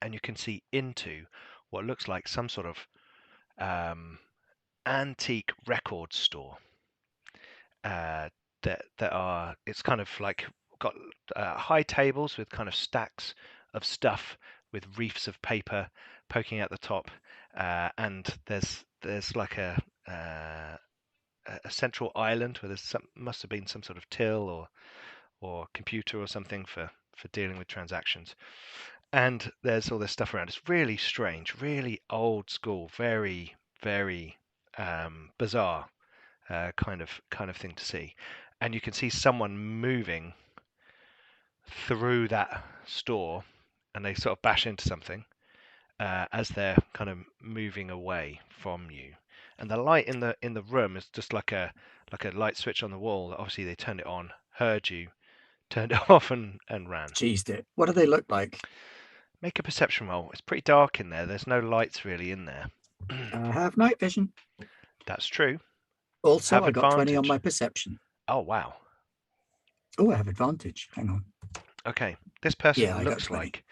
and you can see into what looks like some sort of antique record store. It's kind of like got high tables with kind of stacks of stuff with reefs of paper poking out the top, and there's like a central island where must have been some sort of till or computer or something for dealing with transactions, and there's all this stuff around. It's really strange, really old school, very bizarre kind of thing to see. And you can see someone moving through that store, and they sort of bash into something as they're kind of moving away from you. And the light in the room is just like a light switch on the wall. Obviously they turned it on, heard you, turned it off, and ran. Jeezed it. What do they look like? Make a perception roll. It's pretty dark in there. There's no lights really in there. I have night vision. That's true. Also, Have I got 20 on advantage. my perception. Oh wow. Oh, I have advantage. Hang on. Okay, this person Yeah, I got looks 20. like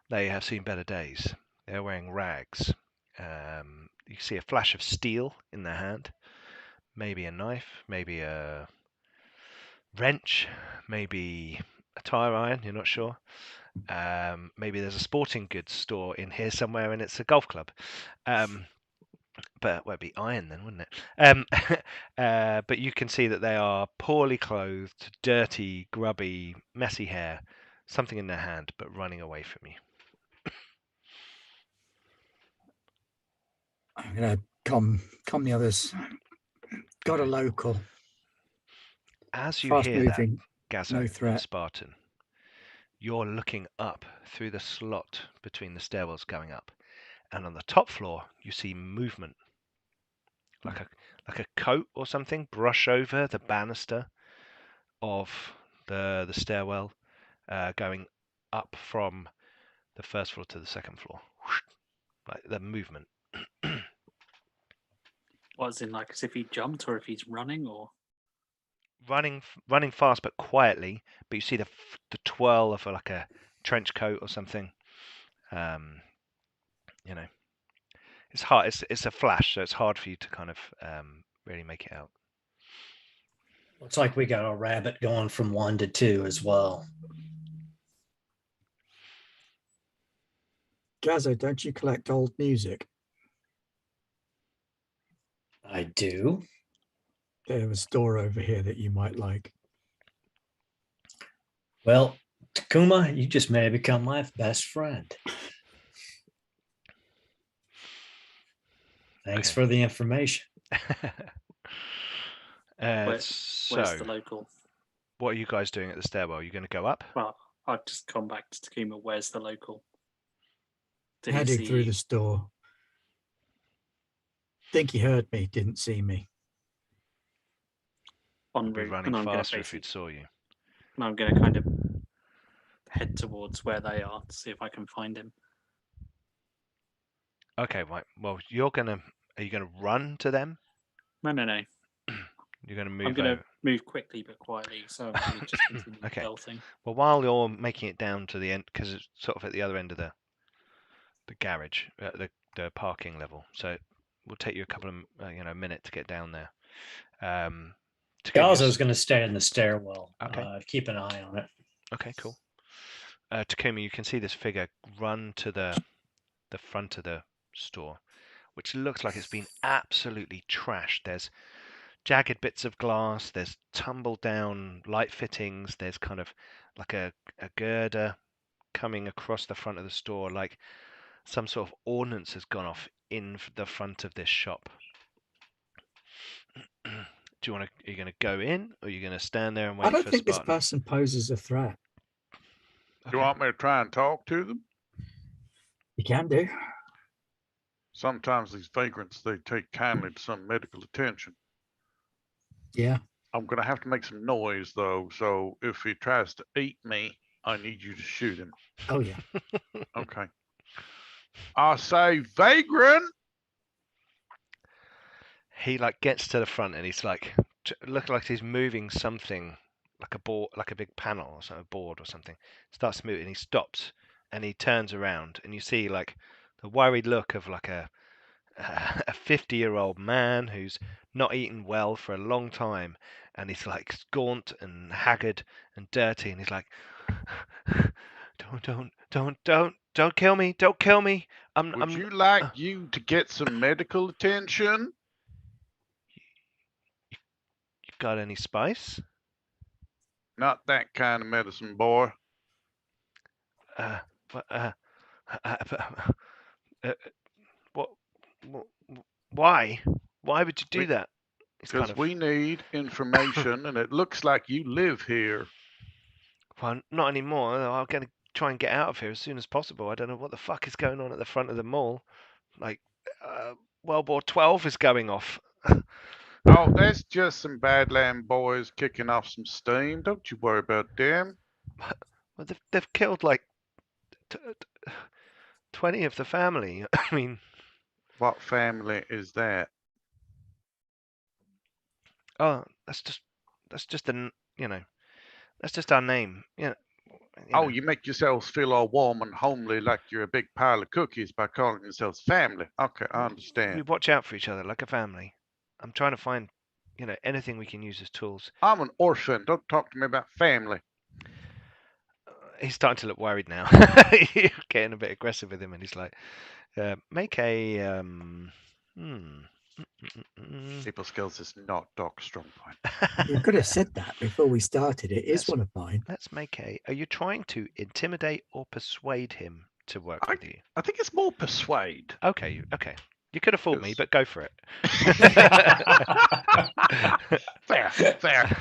they have seen better days. They're wearing rags. You see a flash of steel in their hand. Maybe a knife, maybe a wrench, maybe a tire iron, you're not sure. Maybe there's a sporting goods store in here somewhere and it's a golf club. But it won't be iron then, wouldn't it? But you can see that they are poorly clothed, dirty, grubby, messy hair, something in their hand, but running away from you. I'm going to calm the others. Got a local. As you Fast hear moving. that, Gazo No and threat. Spartan, you're looking up through the slot between the stairwells going up, and on the top floor you see movement, like a coat or something brush over the banister of the stairwell, going up from the first floor to the second floor. Like the movement. Was in like as if he jumped or if he's running or running fast but quietly, but you see the twirl of like a trench coat or something. You know, it's hard. It's a flash, so it's hard for you to kind of really make it out. Looks like we got a rabbit going from 1 to 2 as well. Gazo, don't you collect old music? I do. a store over here that you might like. Well, Takuma, you just may have become my best friend. Thanks Okay. for the information. Where's the local? What are you guys doing at the stairwell? Are you going to go up? Well, I've just come back to Takuma. Where's the local? Did he Heading see through you? the store. Think he heard me, didn't see me. En I'd be route, running and I'm going to faster if basically, he'd saw you. and I'm going to kind of head towards where they are to see if I can find him. Okay, right. Well, are you going to run to them? No. You're going to move I'm going over. to move quickly but quietly, so I'm going to just continue Okay. belting. Well, while you're making it down to the end, because it's sort of at the other end of the garage, the parking level, so it will take you a couple of minute to get down there. Gazo's going to stay in the stairwell. Okay. Keep an eye on it. Okay, cool. Takuma, you can see this figure run to the front of the store, which looks like it's been absolutely trashed. There's jagged bits of glass, there's tumbled down light fittings, there's kind of like a girder coming across the front of the store, like some sort of ordnance has gone off in the front of this shop. Are you going to go in, or are you going to stand there and wait I don't for think Spartan? this person poses a threat. You want me to try and talk to them? You can do. Sometimes these vagrants, they take kindly to some medical attention. Yeah. I'm going to have to make some noise, though, so if he tries to eat me, I need you to shoot him. Oh, yeah. Okay. I say, vagrant! He gets to the front and he's look like he's moving something like a board, like a big panel or something, a board or something. Starts moving. He stops and he turns around and you see the worried look of a 50-year-old man who's not eaten well for a long time, and he's gaunt and haggard and dirty, and he's like, don't kill me, don't kill me. Would you like you to get some medical attention? You got any spice? Not that kind of medicine, boy. What? Why? Why would you do that? Because we need information, and it looks like you live here. Well, not anymore. I'm going to try and get out of here as soon as possible. I don't know what the fuck is going on at the front of the mall. World War 12 is going off. Oh, that's just some Badland boys kicking off some steam. Don't you worry about them. Well, they've killed 20 of the family. I mean, what family is that? Oh, that's just that's just our name. You make yourselves feel all warm and homely like you're a big pile of cookies by calling yourselves family. Okay, I understand. We watch out for each other like a family. I'm trying to find, anything we can use as tools. I'm an orphan. Don't talk to me about family. He's starting to look worried now. You're getting a bit aggressive with him, and he's like, make a People skills is not Doc's strong point. You could have said that before we started. It is Yes. one of mine. Let's make Are you trying to intimidate or persuade him to work with you? I think it's more persuade. Okay. You could have fooled me, but go for it. Fair.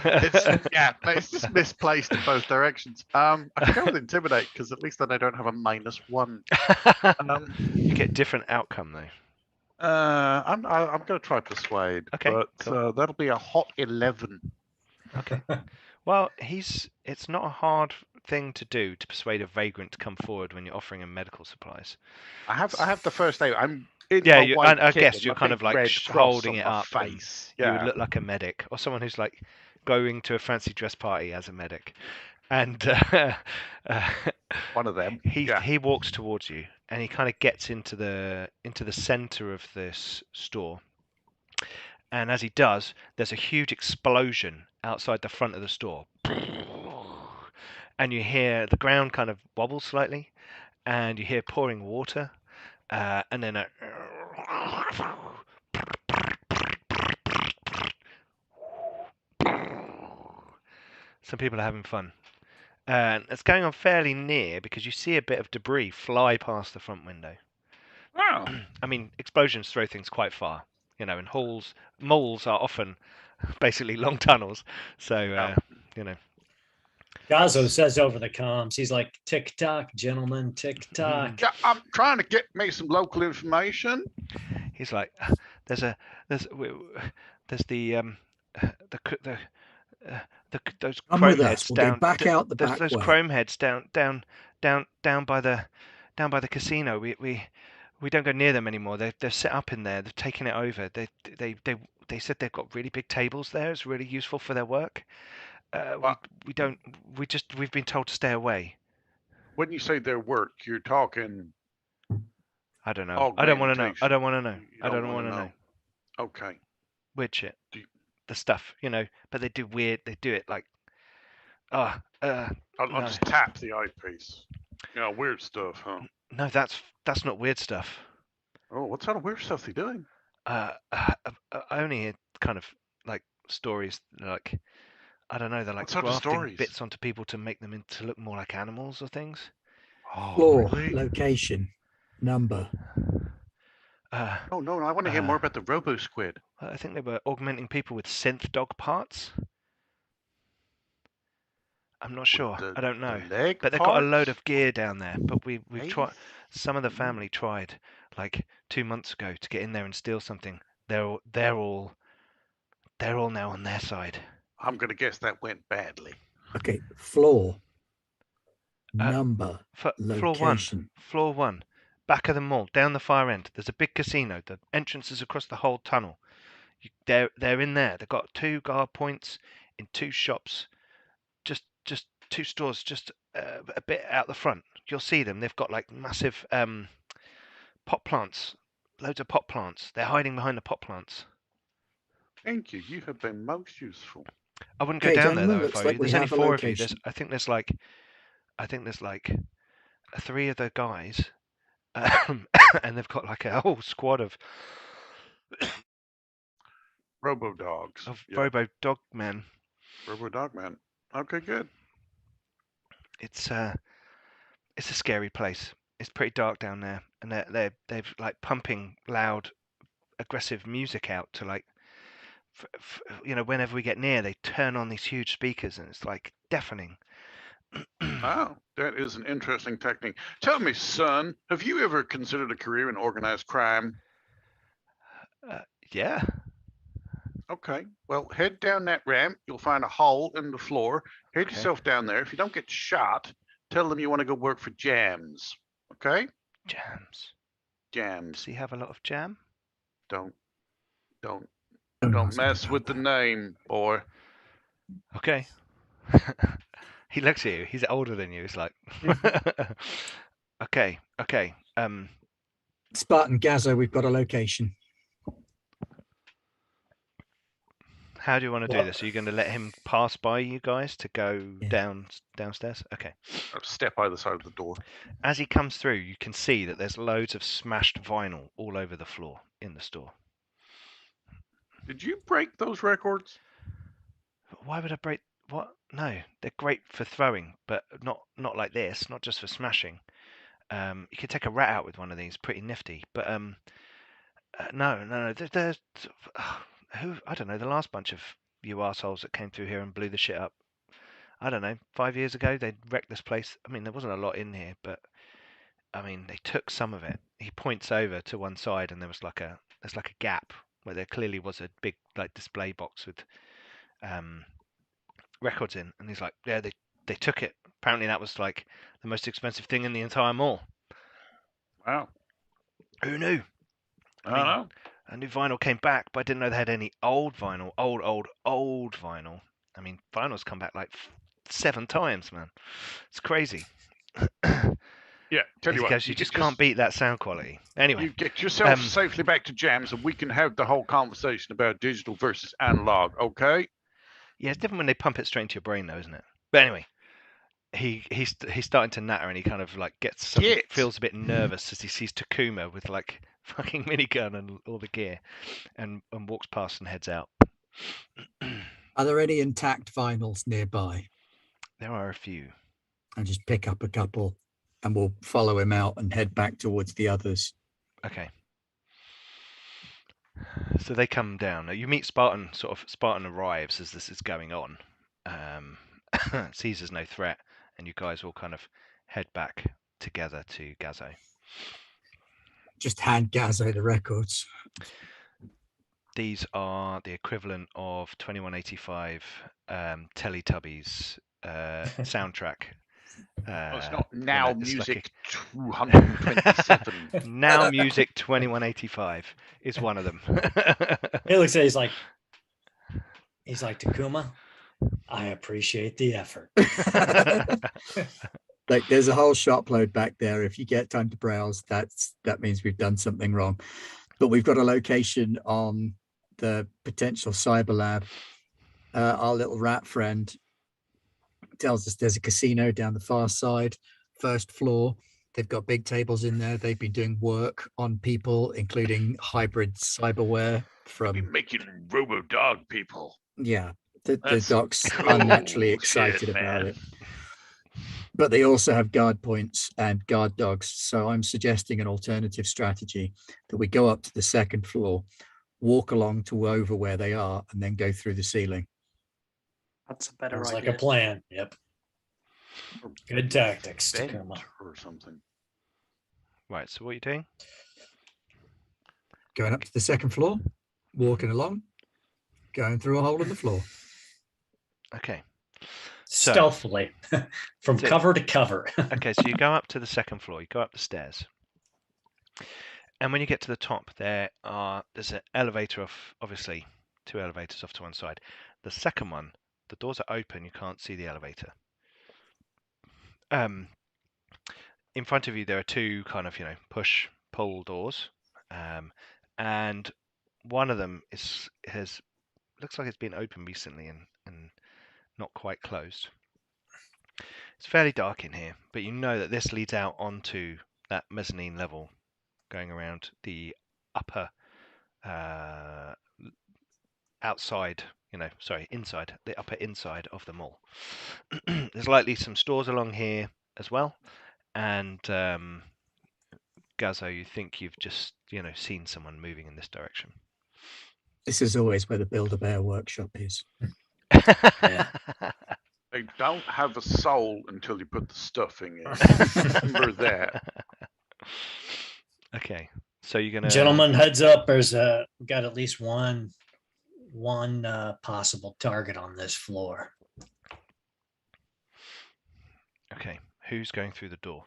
It's just misplaced in both directions. I can go with intimidate because at least then I don't have a -1. You get different outcome though. I'm going to try persuade. Okay, but cool. that'll be a hot 11. Okay. Well, it's not a hard thing to do to persuade a vagrant to come forward when you're offering him medical supplies. I have the first aid. I'm in Yeah, my white I kit guess with you're my kind big of like red cross holding on it my up. and face. You would Yeah. look like a medic or someone who's going to a fancy dress party as a medic. And One of them. he walks towards you and he kind of gets into the center of this store. And as he does, there's a huge explosion outside the front of the store. And you hear the ground kind of wobble slightly, and you hear pouring water, and then Some people are having fun. And it's going on fairly near because you see a bit of debris fly past the front window. Oh, I mean, explosions throw things quite far. You know, and malls are often basically long tunnels. So, you know. Gazo says over the comms, he's like, tick tock, gentlemen, tick tock. yeah, I'm trying to get me some local information. He's like, there's the those Come chrome with us. heads We'll down. go back out the There's back those way. chrome heads down by the casino. We don't go near them anymore. They're set up in there. They've taken it over. They said they've got really big tables there. It's really useful for their work. We've been told to stay away. When you say their work, you're talking. I don't know. I don't want to know. I don't want to know. You I don't wanna want to know. Okay. Weird shit. Do you- The stuff, you know. But they do weird. They do it like. I'll no. just tap the eyepiece. Weird stuff, huh? No, that's not weird stuff. Oh, what sort of weird stuff they doing? I only hear kind of like stories like I don't know. They're like What sort of grafting stories? bits onto people to make them to look more like animals or things. Oh, Floor, really? location, number. Oh no, I want to hear more about the Robo Squid. I think they were augmenting people with synth dog parts. I'm not sure. I don't know. But they've got a load of gear down there. But we've tried. Some of the family tried like 2 months ago to get in there and steal something. They're all now on their side. I'm gonna guess that went badly. Okay, floor, number, location. Floor one, back of the mall, down the far end. There's a big casino. The entrance is across the whole tunnel. They're in there. They've got 2 guard points in 2 shops. Just 2 stores, just a bit out the front. You'll see them. They've got like massive pot plants, loads of pot plants. They're hiding behind the pot plants. Thank you. You have been most useful. I wouldn't go down there though if I were you. There's only 4 of you. I think there's like 3 of the guys, and they've got like a whole squad of Robo dogs. Robo dog men. Robo dog man. Okay, good. It's a scary place. It's pretty dark down there, and they've like pumping loud, aggressive music out to like, whenever we get near, they turn on these huge speakers, and it's like deafening. Oh, that is an interesting technique. Tell me, son, have you ever considered a career in organized crime? Yeah. Okay. Well, head down that ramp. You'll find a hole in the floor. Head yourself down there. If you don't get shot, tell them you want to go work for Jams. Okay? Jams. Jams. Does he have a lot of jam? Don't mess with the name, boy. Okay. He looks at you. He's older than you. He's like, okay. Spartan Gazo, we've got a location. How do you want to do this? Are you going to let him pass by you guys to go downstairs? Okay. Step by the side of the door. As he comes through, you can see that there's loads of smashed vinyl all over the floor in the store. Did you break those records? Why would I break? What? No, they're great for throwing, but not like this. Not just for smashing. You could take a rat out with one of these, pretty nifty. But no. There's who? I don't know. The last bunch of you assholes that came through here and blew the shit up. I don't know. 5 years ago, they wrecked this place. I mean, there wasn't a lot in here, but I mean, they took some of it. He points over to one side, and there's like a gap where there clearly was a big like display box with records in, and he's like, yeah, they took it. Apparently, that was like the most expensive thing in the entire mall. Wow. Who knew? I don't know. A new vinyl came back, but I didn't know they had any old vinyl. Old vinyl. I mean, vinyl's come back like 7 times, man. It's crazy. Yeah, tell you what. You just can't beat that sound quality. Anyway. You get yourself safely back to Jams, and we can have the whole conversation about digital versus analog, okay? Yeah, it's different when they pump it straight into your brain, though, isn't it? But anyway, he's starting to natter, and he kind of like feels a bit nervous as he sees Takuma with like fucking minigun and all the gear, and walks past and heads out. Are there any intact vinyls nearby? There are a few. And just pick up a couple, and we'll follow him out and head back towards the others. Okay. So they come down. You meet Spartan. Spartan arrives as this is going on. Sees there's no threat, and you guys all kind of head back together to Gazo. Just hand Gazo the records. These are the equivalent of 2185 Teletubbies soundtrack. It's not Now it's Music 227. Now Music 2185 is one of them. He looks at it, he's like, Takuma, I appreciate the effort. Like, there's a whole shop load back there. If you get time to browse, that means we've done something wrong. But we've got a location on the potential cyber lab. Our little rat friend tells us there's a casino down the far side, first floor. They've got big tables in there. They've been doing work on people, including hybrid cyberware from making robo dog people. Yeah, the doc's unnaturally excited about it. But they also have guard points and guard dogs. So I'm suggesting an alternative strategy that we go up to the second floor, walk along to over where they are, and then go through the ceiling. That's a better Sounds idea. like a plan. Yep. Good tactics, Vent Takuma. or something. Right, so what are you doing? Going up to the second floor, walking along, going through a hole in the floor. Okay. So, stealthily from cover to cover. Okay, so you go up to the second floor, you go up the stairs. And when you get to the top, there's an elevator off, obviously, 2 elevators off to one side. The second one, the doors are open, you can't see the elevator. In front of you, there are 2 kind of, push-pull doors. And one of them looks like it's been open recently and not quite closed. It's fairly dark in here, but you know that this leads out onto that mezzanine level, going around the upper inside, the upper inside of the mall. There's likely some stores along here as well, and Gazo, you think you've just seen someone moving in this direction. This is always where the Build-A-Bear workshop is. Yeah. They don't have a soul until you put the stuffing in. Remember that. Okay, so you're gonna. Gentlemen, heads up. There's got at least one possible target on this floor. Okay, who's going through the door?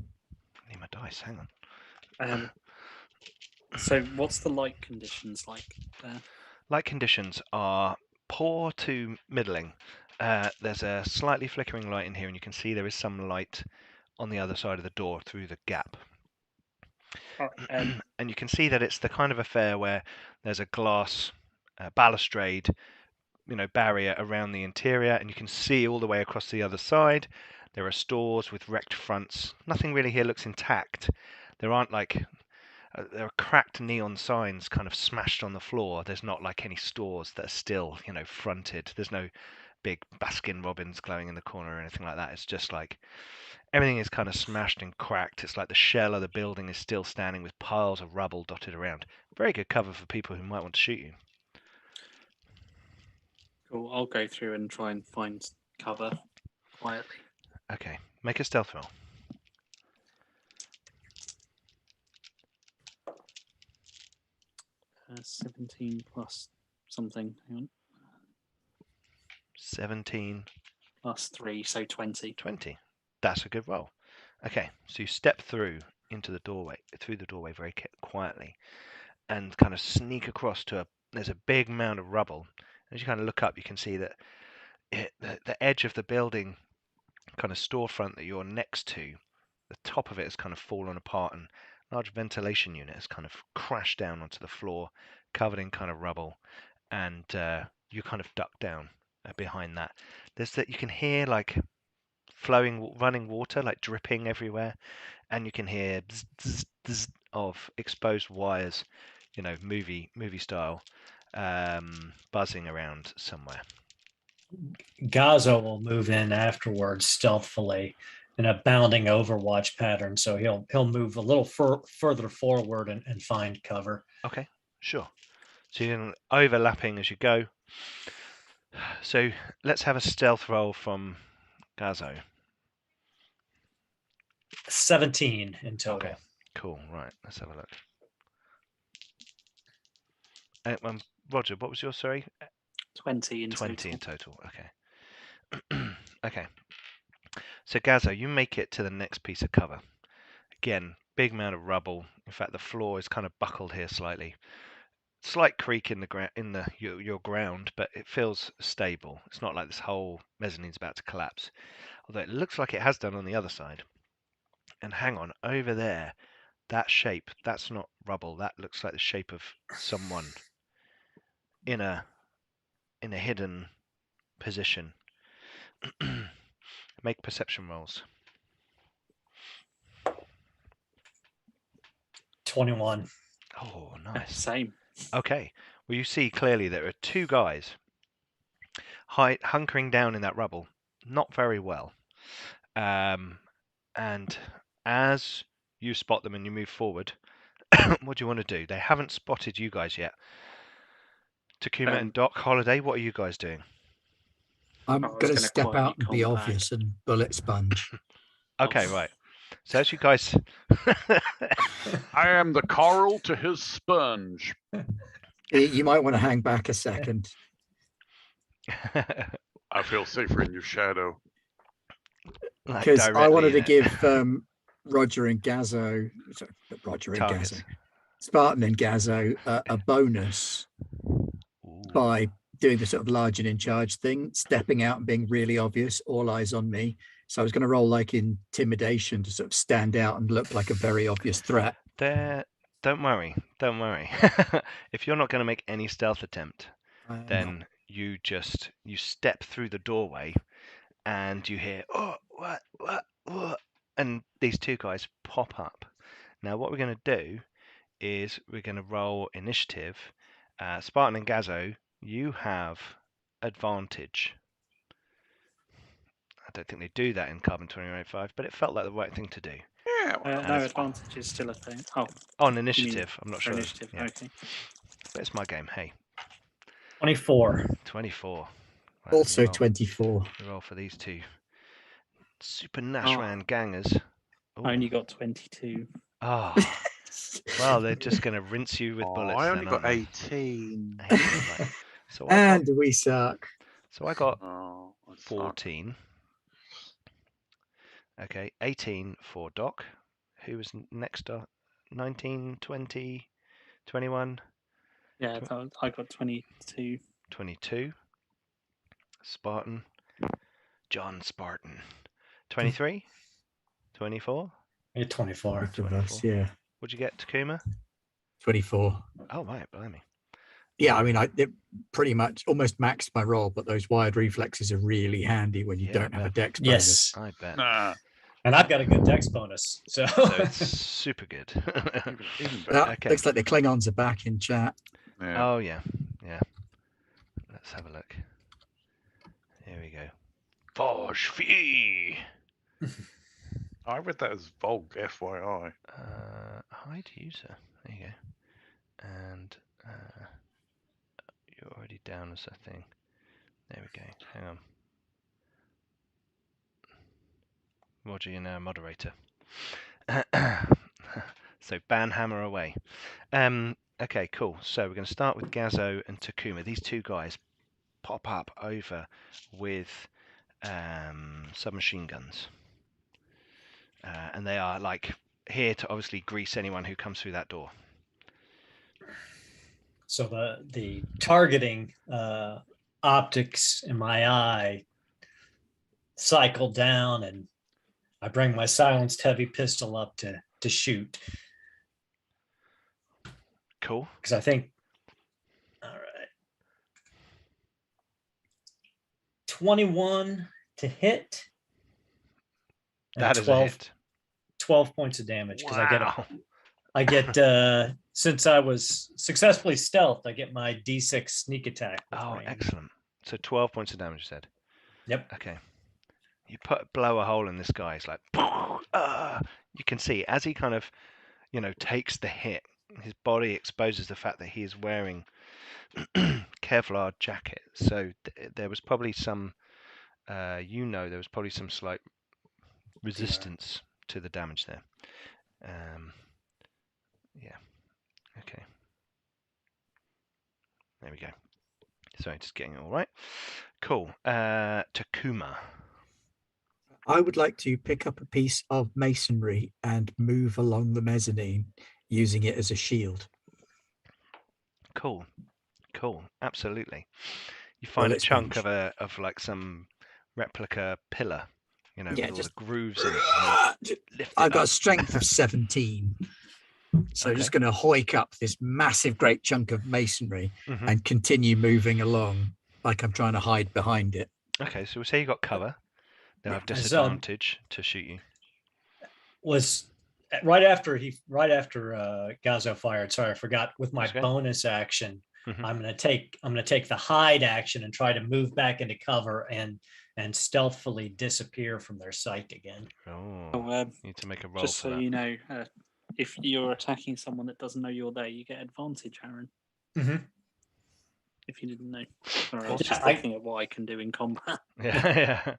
I need my dice. Hang on. So what's the light conditions like there? Light conditions are poor to middling. There's a slightly flickering light in here, and you can see there is some light on the other side of the door through the gap. And you can see that it's the kind of affair where there's a glass balustrade, barrier around the interior, and you can see all the way across the other side. There are stores with wrecked fronts. Nothing really here looks intact. There aren't there are cracked neon signs kind of smashed on the floor. There's not like any stores that are still, fronted. There's no big Baskin Robbins glowing in the corner or anything like that. It's just like everything is kind of smashed and cracked. It's like the shell of the building is still standing with piles of rubble dotted around. Very good cover for people who might want to shoot you. Cool. I'll go through and try and find cover quietly. Okay, make a stealth roll. 17 plus something. Hang on. 17 plus 3, so 20. 20. That's a good roll. Okay, so you step through the doorway very quietly, and kind of sneak across to there's a big mound of rubble. As you kind of look up, you can see that the edge of the building, kind of storefront that you're next to, the top of it has kind of fallen apart, and a large ventilation unit has kind of crashed down onto the floor, covered in kind of rubble, and you kind of duck down behind that. You can hear like running water, like dripping everywhere, and you can hear bzz, bzz, bzz of exposed wires, movie style, buzzing around somewhere. Gazo will move in afterwards stealthily in a bounding overwatch pattern. So he'll move a little further forward and find cover. Okay, sure. So you're overlapping as you go. So let's have a stealth roll from Gazo. 17 in total. Okay, cool. Right, let's have a look. Roger, what was your, sorry? 20 in 20 total. in total, okay. Okay. So Gazo, you make it to the next piece of cover. Again, big amount of rubble. In fact, the floor is kind of buckled here slightly. Slight creak in the your ground, but it feels stable. It's not like this whole mezzanine's about to collapse. Although it looks like it has done on the other side. And hang on, over there, that shape, that's not rubble. That looks like the shape of someone in a hidden position. Make perception rolls. 21. Oh, nice. Same. Okay. Well, you see clearly there are two guys hunkering down in that rubble, not very well. And as you spot them and you move forward, what do you want to do? They haven't spotted you guys yet. Takuma and Doc Holiday, what are you guys doing? I'm going to step out and be obvious and bullet sponge. Okay, right. So as you guys... I am the coral to his sponge. You might want to hang back a second. I feel safer in your shadow. Because I wanted to give Roger and Gazo, Spartan and Gazo a bonus by doing the sort of large and in charge thing, stepping out and being really obvious, all eyes on me. So I was going to roll like intimidation to sort of stand out and look like a very obvious threat. Don't worry. If you're not going to make any stealth attempt, then you step through the doorway and you hear, oh, what? And these two guys pop up. Now, what we're going to do is we're going to roll initiative. Spartan and Gazo, you have advantage. I don't think they do that in Carbon 2085, but it felt like the right thing to do. Yeah. No, advantage is still a thing. Oh, on initiative. I'm not sure. Initiative, yeah. Okay. But it's my game. Hey. 24. 24. Right, also 24. Roll for these two super Nashran gangers. Ooh. I only got 22. Oh. Well, they're just going to rinse you with bullets. I only got 18. Right. So we suck. So I got 14. Okay, 18 for Doc. Who was next? 19, 20, 21? Yeah, I got 22. 22. Spartan. John Spartan. 23? 24? Yeah, 24. 24. Yeah. What'd you get, Takuma? 24. Oh, right, blimey. Yeah, I mean, it pretty much almost maxed my roll, but those wired reflexes are really handy when you don't have a dex bonus. Yes, I bet. And I've got a good dex bonus, so it's super good. Okay. Looks like the Klingons are back in chat. Yeah. Oh yeah. Let's have a look. Here we go. Forge fee. I read that as Volg, FYI. Hide user. There you go. And you're already down as a thing. There we go. Hang on. Roger, you're now a moderator. So banhammer away. Okay, cool. So we're going to start with Gazo and Takuma. These two guys pop up over with submachine guns. And they are like here to obviously grease anyone who comes through that door. So the targeting optics in my eye cycle down, and I bring my silenced heavy pistol up to shoot. Cool. Because I think, all right, 21 to hit. That is 12, a hit. 12 points of damage because wow. I get since I was successfully stealthed, I get my D6 sneak attack. Oh, range. Excellent. So 12 points of damage, you said. Yep. Okay. You blow a hole in this guy. It's like, you can see as he kind of, takes the hit. His body exposes the fact that he is wearing Kevlar jacket. So there was probably some, there was probably some slight resistance to the damage there. Yeah. Okay. There we go. Sorry, just getting it all right. Cool. Takuma. I would like to pick up a piece of masonry and move along the mezzanine using it as a shield. Cool. Absolutely. You find a chunk of like some replica pillar, with all the grooves in it. I've got a strength of 17. So I'm just going to hoik up this massive, great chunk of masonry and continue moving along like I'm trying to hide behind it. Okay, so we'll say you got cover. They'll have disadvantage to shoot you. Was right after Gazo fired. Sorry, I forgot. With my bonus action, I'm gonna take the hide action and try to move back into cover and stealthily disappear from their sight again. You need to make a roll. Just so you know, if you're attacking someone that doesn't know you're there, you get advantage, Aaron. If you didn't know. Sorry, I was just looking at what I can do in combat. Yeah.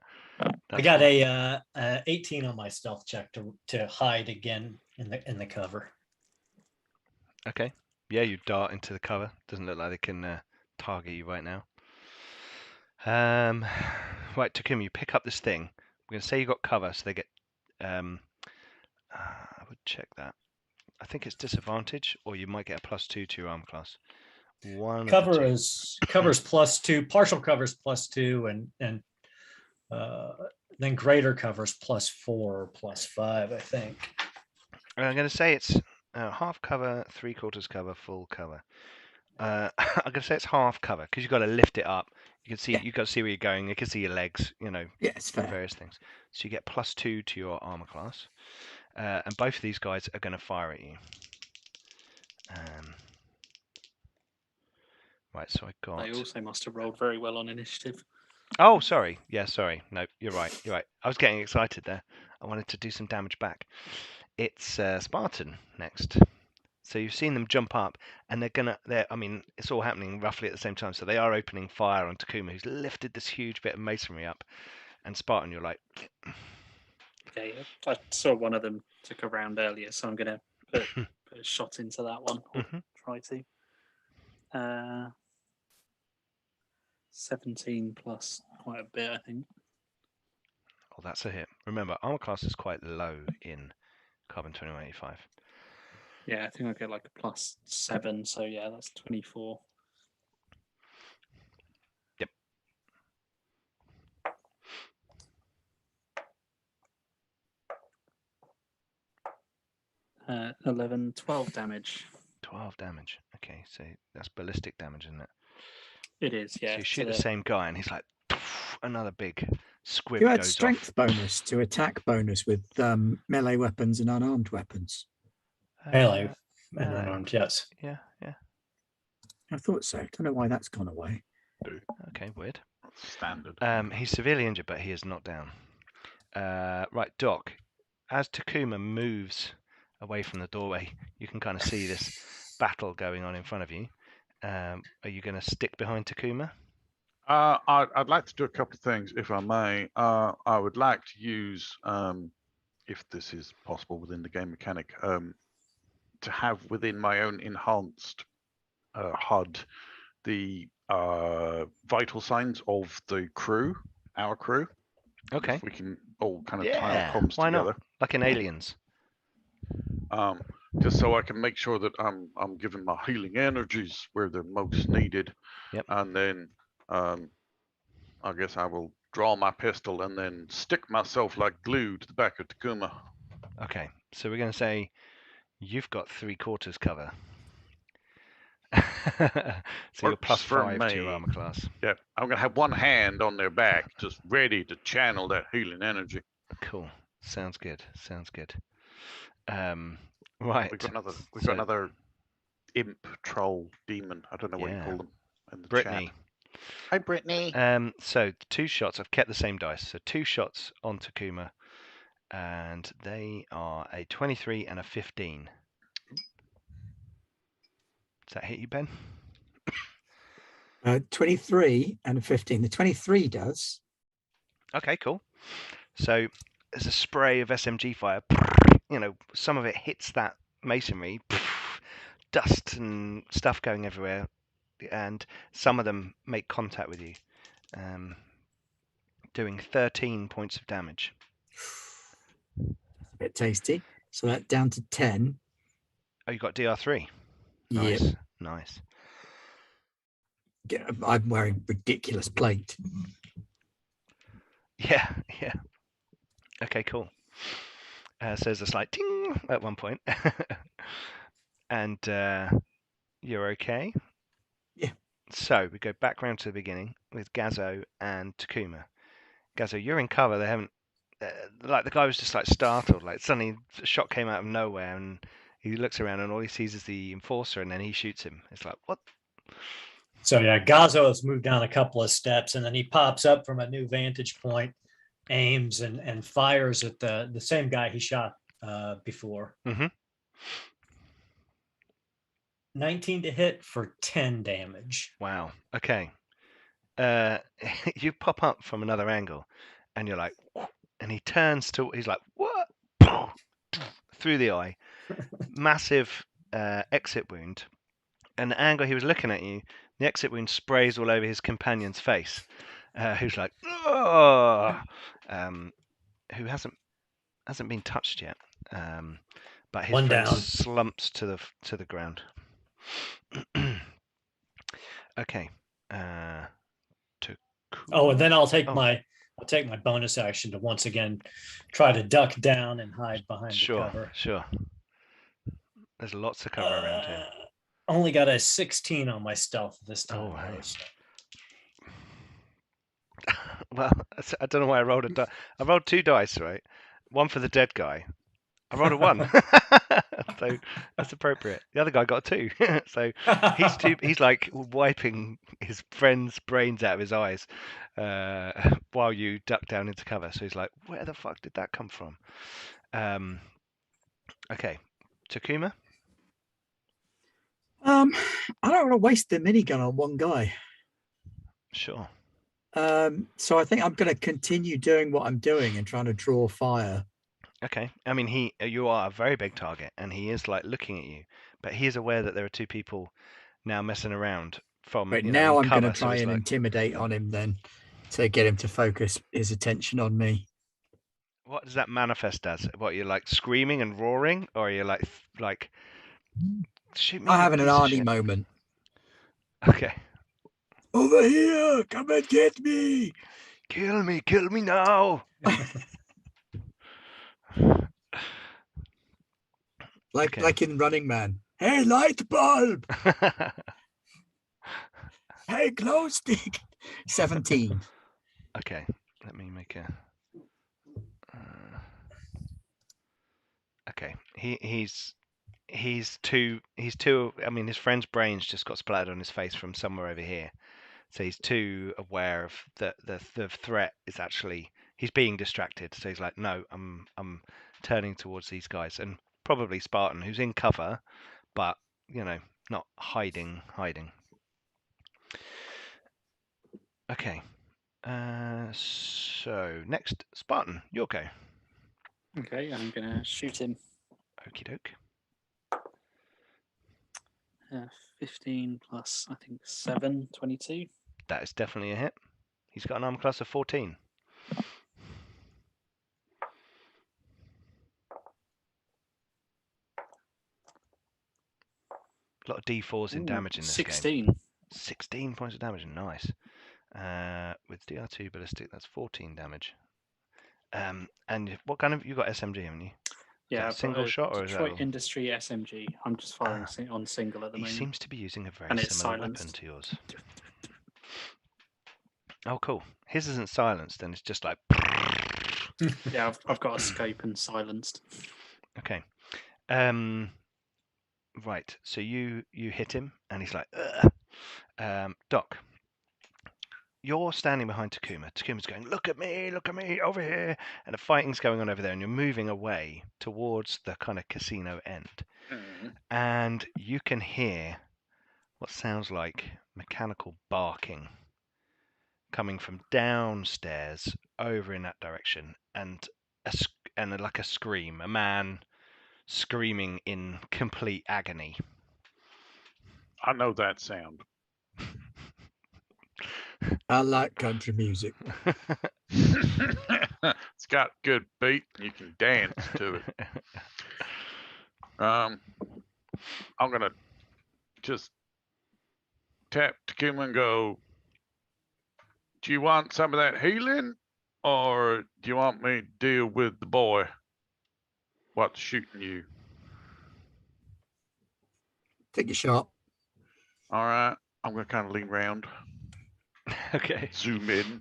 I got a 18 on my stealth check to hide again in the cover. Okay. Yeah, you dart into the cover. Doesn't look like they can target you right now. Right, Takuma, you pick up this thing. We're going to say you got cover, so they get... I would check that. I think it's disadvantage, or you might get a +2 to your armor class. Covers +2. Partial covers +2, and then greater covers +4 or +5. I think. I'm going to say it's half cover, 3/4 cover, full cover. I'm going to say it's half cover because you've got to lift it up. You can see you've got to see where you're going. You can see your legs. It's fair. Various things. So you get +2 to your armor class, and both of these guys are going to fire at you. Right, so I got... They also must have rolled very well on initiative. Oh, sorry. Yeah, sorry. No, you're right. I was getting excited there. I wanted to do some damage back. It's Spartan next. So you've seen them jump up, and it's all happening roughly at the same time. So they are opening fire on Takuma, who's lifted this huge bit of masonry up. And Spartan, you're like... Okay, I saw one of them took a round earlier, so I'm going to put a shot into that one, or try to. 17 plus quite a bit, I think. Oh, that's a hit. Remember, armor class is quite low in Carbon 2185. Yeah, I think I'll get like a +7, so yeah, that's 24. Yep. 11, 12 damage. 12 damage. Okay, so that's ballistic damage, isn't it? It is, yeah. So you shoot the same guy, and he's like, another big squib You goes had strength bonus to attack bonus with melee weapons and unarmed weapons. Melee and unarmed, yes. Yeah. I thought so. Don't know why that's gone away. Okay, weird. Standard. He's severely injured, but he is not down. Right, Doc. As Takuma moves away from the doorway, you can kind of see this battle going on in front of you. Are you going to stick behind Takuma? I'd like to do a couple of things, if I may. I would like to use, if this is possible within the game mechanic, to have within my own enhanced HUD the vital signs of the crew, our crew. Okay. If we can all kind of tie our comms why together. Not? Like in Aliens. Just so I can make sure that I'm giving my healing energies where they're most needed. Yep. And then I guess I will draw my pistol and then stick myself like glue to the back of Takuma. Okay, so we're going to say you've got 3/4 cover. So you're +5 to your armor class. Yeah, I'm going to have one hand on their back, just ready to channel that healing energy. Cool. Sounds good. Right. We've got another imp, troll, demon. I don't know what you call them in the Brittany. chat. Hi, Brittany. So 2 shots. I've kept the same dice. So 2 shots on Takuma, and they are a 23 and a 15. Does that hit you, Ben? 23 and a 15. The 23 does. Okay, cool. So there's a spray of SMG fire. You know, some of it hits that masonry, dust and stuff going everywhere, and some of them make contact with you, doing 13 points of damage. A bit tasty. So that down to 10. Oh, you got DR3. Yep. Nice, nice. I'm wearing ridiculous plate. Yeah, yeah. Okay, cool. So there's a slight ting at one point. And you're okay? Yeah. So we go back round to the beginning with Gazo and Takuma. Gazo, you're in cover. They haven't... like, the guy was just, like, startled. Like, suddenly a shot came out of nowhere, and he looks around, and all he sees is the enforcer, and then he shoots him. It's like, what? So yeah, Gazo has moved down a couple of steps, and then he pops up from a new vantage point, aims and fires at the same guy he shot before. Mm-hmm. 19 to hit for 10 damage. Wow. Okay. You pop up from another angle, and you're like, and he turns to, he's like, what? Through the eye, massive exit wound. And the angle he was looking at you, the exit wound sprays all over his companion's face, who's like, oh, who hasn't been touched yet, but his One friend down. slumps to the ground. Okay. Oh, and then I'll take my bonus action to once again try to duck down and hide behind the cover. Sure. There's lots of cover around here. Only got a 16 on my stealth this time. Oh, hey. Well, I don't know why I rolled a die. I rolled 2 dice, right? One for the dead guy. I rolled a 1. So that's appropriate. The other guy got a 2. So he's like wiping his friend's brains out of his eyes while you duck down into cover. So he's like, where the fuck did that come from? Okay. Takuma? I don't want to waste the minigun on one guy. Sure. So I think I'm going to continue doing what I'm doing and trying to draw fire. Okay. I mean, you are a very big target, and he is like looking at you, but he is aware that there are 2 people now messing around from. But you know, now in I'm going to cover, so try he's and like, intimidate on him then to get him to focus his attention on me. what does that manifest as? What, you're like screaming and roaring, or you're like shoot me? I'm you having an piece of Arnie shit. moment. Okay. Over here, come and get me. Kill me now. Like in Running Man. Hey, light bulb. Hey, glow stick. 17. Okay, let me make a. Okay, he's too. I mean, his friend's brains just got splattered on his face from somewhere over here, so he's too aware of the threat is actually. He's being distracted, so he's like, no, I'm turning towards these guys, and probably Spartan, who's in cover, but not hiding. Okay. So next, Spartan, your go. Okay, I'm gonna shoot him. Okie doke. 15 plus, I think 7, 22. That is definitely a hit. He's got an armor class of 14. A lot of D4s in damage in this 16. game. 16 points of damage, nice. With DR2 ballistic, that's 14 damage. And what kind of, you got SMG, haven't you? Yeah, single shot, or is that Detroit Industry SMG. I'm just firing on single at the he moment. seems to be using a very And it's similar weapon silenced. to yours. Oh, cool. His isn't silenced, and it's just like. Yeah, I've got a scope and silenced. Okay. Right. So you hit him, and he's like, ugh. Doc, you're standing behind Takuma. Takuma's going, look at me, over here. And the fighting's going on over there, and you're moving away towards the kind of casino end. And you can hear what sounds like mechanical barking coming from downstairs over in that direction, and like a scream, a man screaming in complete agony. I know that sound. I like country music. It's got good beat. You can dance to it. I'm gonna just tap Takuma and go, do you want some of that healing, or do you want me to deal with the boy what's shooting you? Take your shot. All right. I'm going to kind of lean around. Okay. Zoom in.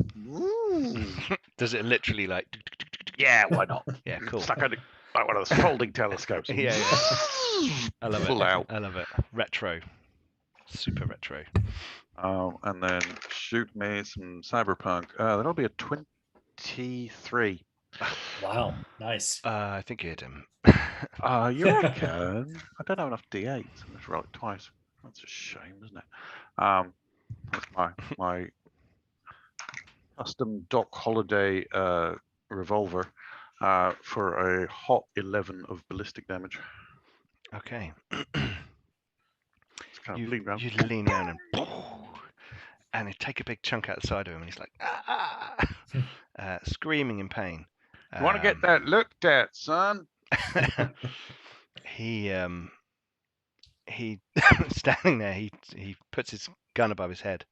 Does it literally like... Yeah, why not? Yeah, cool. It's like one of those folding telescopes. Yeah. I love Pull it. out. I love it. Retro. Super retro. And then shoot me some cyberpunk. That'll be a 23. Wow, nice. I think you hit him. You reckon? I don't have enough D8s. I must roll it twice. That's a shame, isn't it? That's my custom Doc Holiday revolver for a hot 11 of ballistic damage. Okay. It's kind of lean around. You lean around and you take a big chunk out the side of him, and he's like, screaming in pain. You want to get that looked at, son? He standing there. He puts his gun above his head.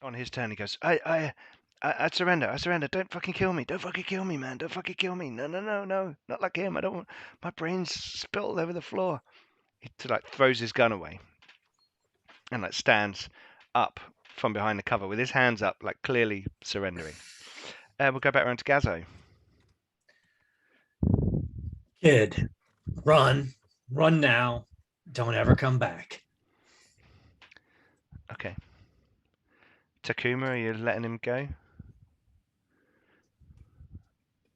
On his turn, he goes, I surrender. I surrender. Don't fucking kill me. Don't fucking kill me, man. Don't fucking kill me. No. Not like him. I don't want my brains spilled over the floor. He like throws his gun away and like stands up from behind the cover with his hands up, like clearly surrendering. We'll go back around to Gazo. Kid, run now. Don't ever come back. Okay. Takuma, are you letting him go?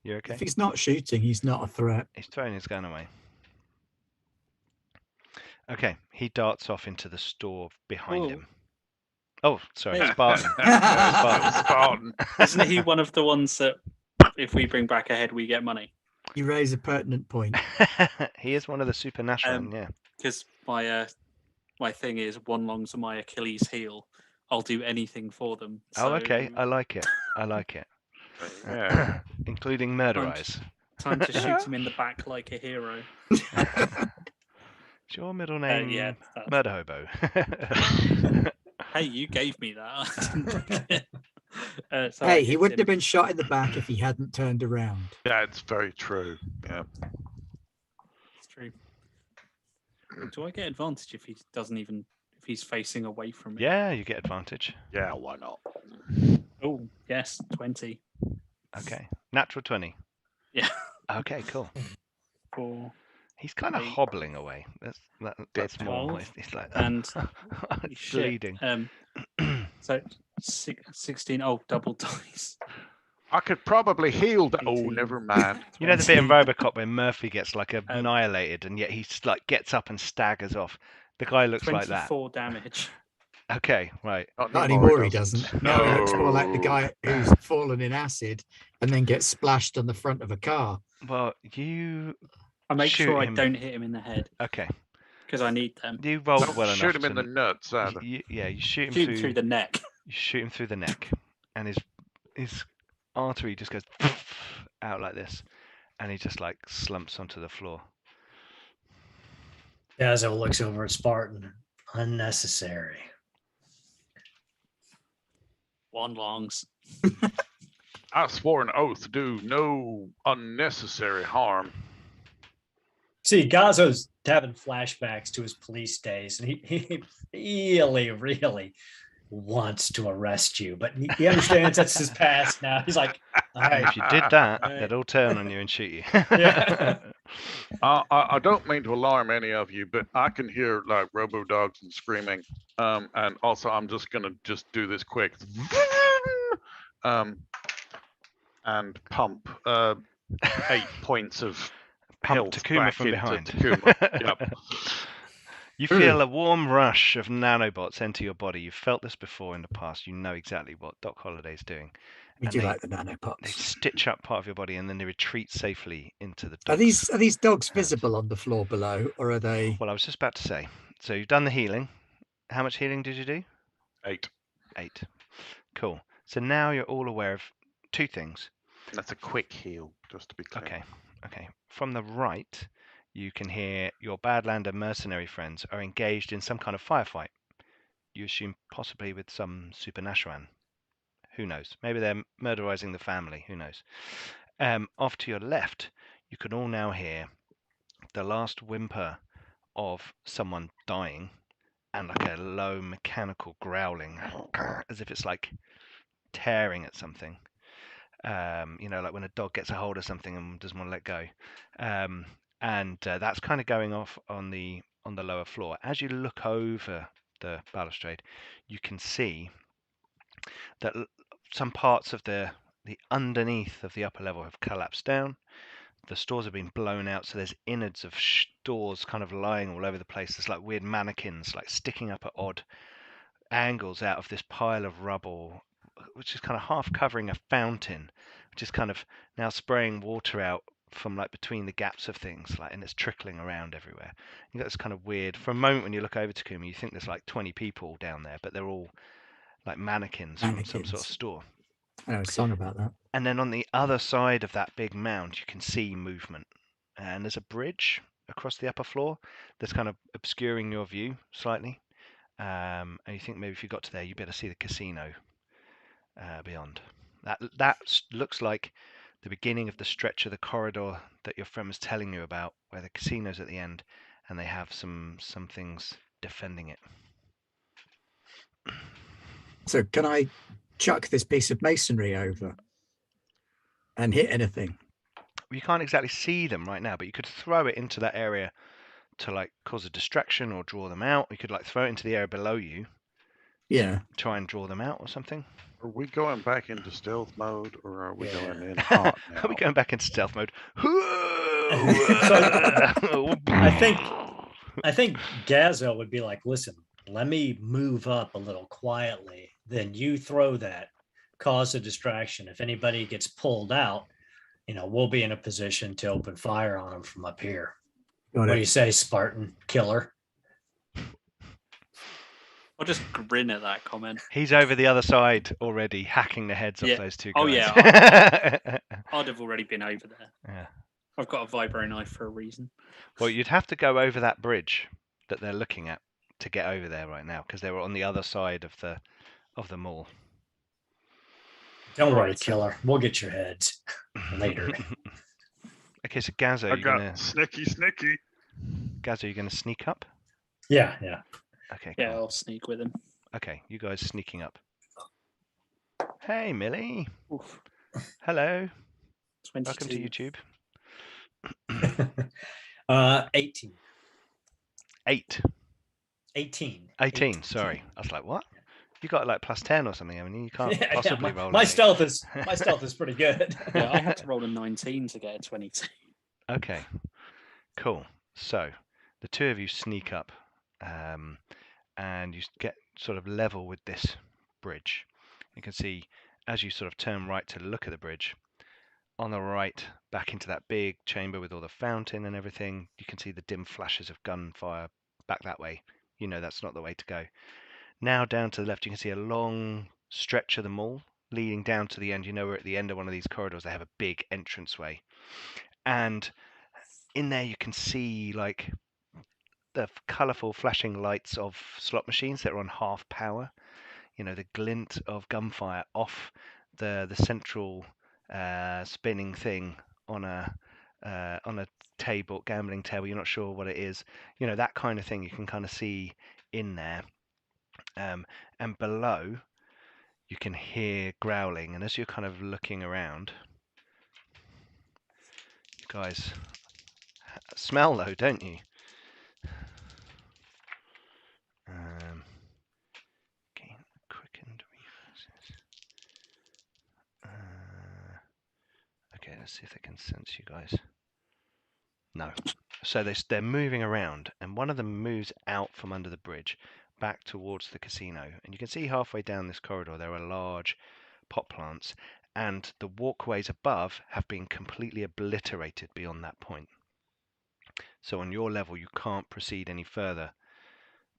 You okay? If he's not shooting, he's not a threat. He's throwing his gun away. Okay, he darts off into the store behind him. Oh, sorry, Hey. Spartan. Spartan. Isn't he one of the ones that if we bring back a head, we get money? You raise a pertinent point. He is one of the supernatural, yeah. Because my thing is one longs on my Achilles heel. I'll do anything for them. Oh, okay. I like it. Yeah. Including murder eyes. Time to shoot him in the back like a hero. Is your middle name Yeah, Murder Hobo? Hey, you gave me that. Hey, he wouldn't have been shot in the back if he hadn't turned around. That's very true. Yeah. It's true. Do I get advantage if he doesn't even if he's facing away from me? Yeah, you get advantage. Yeah, why not? Oh, yes, 20. Okay. Natural 20. Yeah. Okay, cool. 4. He's kind of 8. hobbling away. That's more. 12, He's like and bleeding. So 16. Oh, double dice. I could probably heal that. Oh, 18. never mind. You know the bit in RoboCop where Murphy gets like annihilated, and yet he like gets up and staggers off. The guy looks like that. 24 damage. Okay, right. Not anymore, he doesn't. No, it's more like the guy who's fallen in acid and then gets splashed on the front of a car. Well, you I make shoot sure I him. don't hit him in the head Okay. because I need them. You rolled Don't well enough. shoot him in to- the nuts, either. you shoot him Shoot him through the neck. You shoot him through the neck, and his artery just goes out like this, and he just like slumps onto the floor. Gazo looks over at Spartan. Unnecessary. One longs. I swore an oath to do no unnecessary harm. See, Gazo's having flashbacks to his police days, and he really wants to arrest you, but he understands that's his past now. He's like, And if you did that, Right. they'd all turn on you and shoot you. Yeah. I don't mean to alarm any of you, but I can hear like robo dogs and screaming. And also I'm just gonna do this quick. And pump 8 points of Pump health Takuma back from into behind. Takuma. Yep. You feel a warm rush of nanobots enter your body. You've felt this before in the past. You know exactly what Doc Holliday's doing. We And do they- like the They nanopods. stitch up part of your body and then they retreat safely into the Are dogs. these dogs hands. visible on the floor below, or are they? Well, I was just about to say. So you've done the healing. How much healing did you do? 8. 8. Cool. So now you're all aware of 2 things. That's a quick heal, just to be clear. Okay. From the right, you can hear your Badlander mercenary friends are engaged in some kind of firefight. You assume possibly with some Supernaturan. Who knows? Maybe they're murderizing the family. Who knows? Off to your left, you can all now hear the last whimper of someone dying and like a low mechanical growling, as if it's like tearing at something. Like when a dog gets a hold of something and doesn't want to let go. And that's kind of going off on the lower floor. As you look over the balustrade, you can see that some parts of the underneath of the upper level have collapsed down. The stores have been blown out, so there's innards of stores kind of lying all over the place. There's like weird mannequins like sticking up at odd angles out of this pile of rubble, which is kind of half covering a fountain, which is kind of now spraying water out from like between the gaps of things, like, and it's trickling around everywhere. You got this kind of weird. For a moment, when you look over Takuma, you think there's like 20 people down there, but they're all like mannequins from some sort of store. I know a song about that. And then on the other side of that big mound, you can see movement, and there's a bridge across the upper floor that's kind of obscuring your view slightly. And you think maybe if you got to there, you'd better see the casino beyond. That looks like the beginning of the stretch of the corridor that your friend was telling you about, where the casino's at the end, and they have some things defending it. So can I chuck this piece of masonry over and hit anything? You can't exactly see them right now, but you could throw it into that area to like cause a distraction or draw them out. You could like throw it into the area below you. Yeah. Try and draw them out or something. Are we going back into stealth mode, or are we Yeah. going in hot now? Are we going back into stealth mode? I think Gazo would be like, listen, let me move up a little quietly. Then you throw that, cause a distraction. If anybody gets pulled out, we'll be in a position to open fire on them from up here. What do you say, Spartan killer? I'll just grin at that comment. He's over the other side already, hacking the heads off Yeah. those 2 guys. Oh, yeah. I'd have already been over there. Yeah. I've got a vibro knife for a reason. Well, you'd have to go over that bridge that they're looking at to get over there right now, because they were on the other side of the mall. Don't worry, killer. We'll get your heads later. Okay, so Gazo, I got snicky. Gazo, you're gonna sneak up? Yeah. Okay. Yeah, Cool. I'll sneak with him. Okay, you guys sneaking up. Hey, Millie. Oof. Hello. 22. Welcome to YouTube. 18. 8. 18. 18. Sorry, I was like, what? You got like +10 or something, haven't you? You can't possibly roll. My stealth is pretty good. Yeah, I had to roll a 19 to get a 22. Okay, cool. So the 2 of you sneak up, and you get sort of level with this bridge. You can see as you sort of turn right to look at the bridge, on the right, back into that big chamber with all the fountain and everything, you can see the dim flashes of gunfire back that way. You know that's not the way to go. Now down to the left, you can see a long stretch of the mall leading down to the end. You know, we're at the end of one of these corridors. They have a big entranceway. And in there, you can see like the colourful flashing lights of slot machines that are on half power. The glint of gunfire off the central spinning thing on a table, gambling table. You're not sure what it is. That kind of thing you can kind of see in there. And below, you can hear growling, and as you're kind of looking around, you guys smell though, don't you? Gain quickened reflexes. Okay, let's see if they can sense you guys. No. So they're moving around, and one of them moves out from under the bridge back towards the casino. And you can see halfway down this corridor there are large pot plants, and the walkways above have been completely obliterated beyond that point. So on your level, you can't proceed any further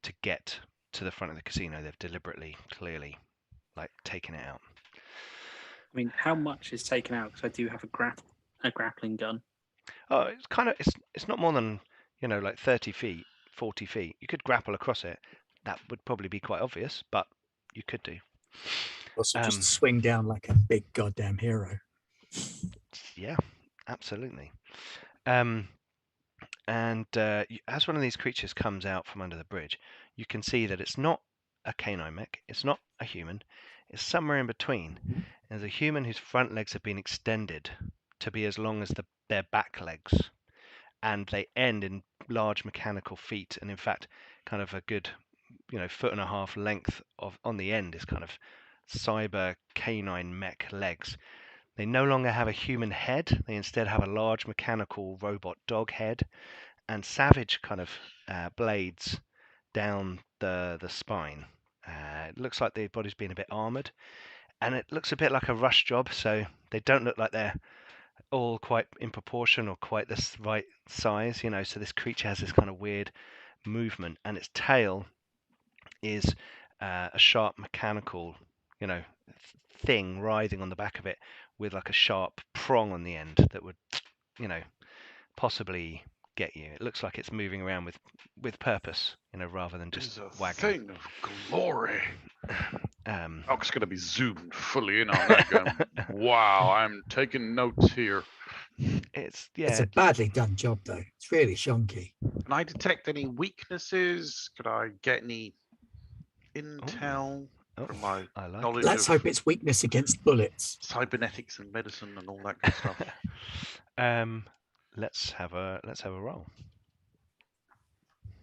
to get to the front of the casino. They've deliberately, clearly, taken it out. I mean, how much is taken out? Because I do have a grappling gun. Oh, it's kind of it's not more than 30 feet, 40 feet. You could grapple across it. That would probably be quite obvious, but you could do. Also, just swing down like a big goddamn hero. Yeah, absolutely. And as one of these creatures comes out from under the bridge, you can see that it's not a canine mech. It's not a human. It's somewhere in between. There's a human whose front legs have been extended to be as long as their back legs, and they end in large mechanical feet. And in fact, kind of a good, 1.5 foot length on the end is kind of cyber canine mech legs. They no longer have a human head. They instead have a large mechanical robot dog head and savage kind of blades down the spine. It looks like the body's been a bit armored, and it looks a bit like a rush job, so they don't look like they're all quite in proportion or quite the right size, so this creature has this kind of weird movement, and its tail is a sharp mechanical thing writhing on the back of it with like a sharp prong on the end that would possibly get you. It looks like it's moving around with purpose, rather than just wagging. Thing of glory. Doc's going to be zoomed fully in on that gun. Wow, I'm taking notes here. It's a badly done job though. It's really shonky. Can I detect any weaknesses? Could I get any intel from my knowledge? Let's hope it's weakness against bullets. Cybernetics and medicine and all that good stuff. Let's have a roll.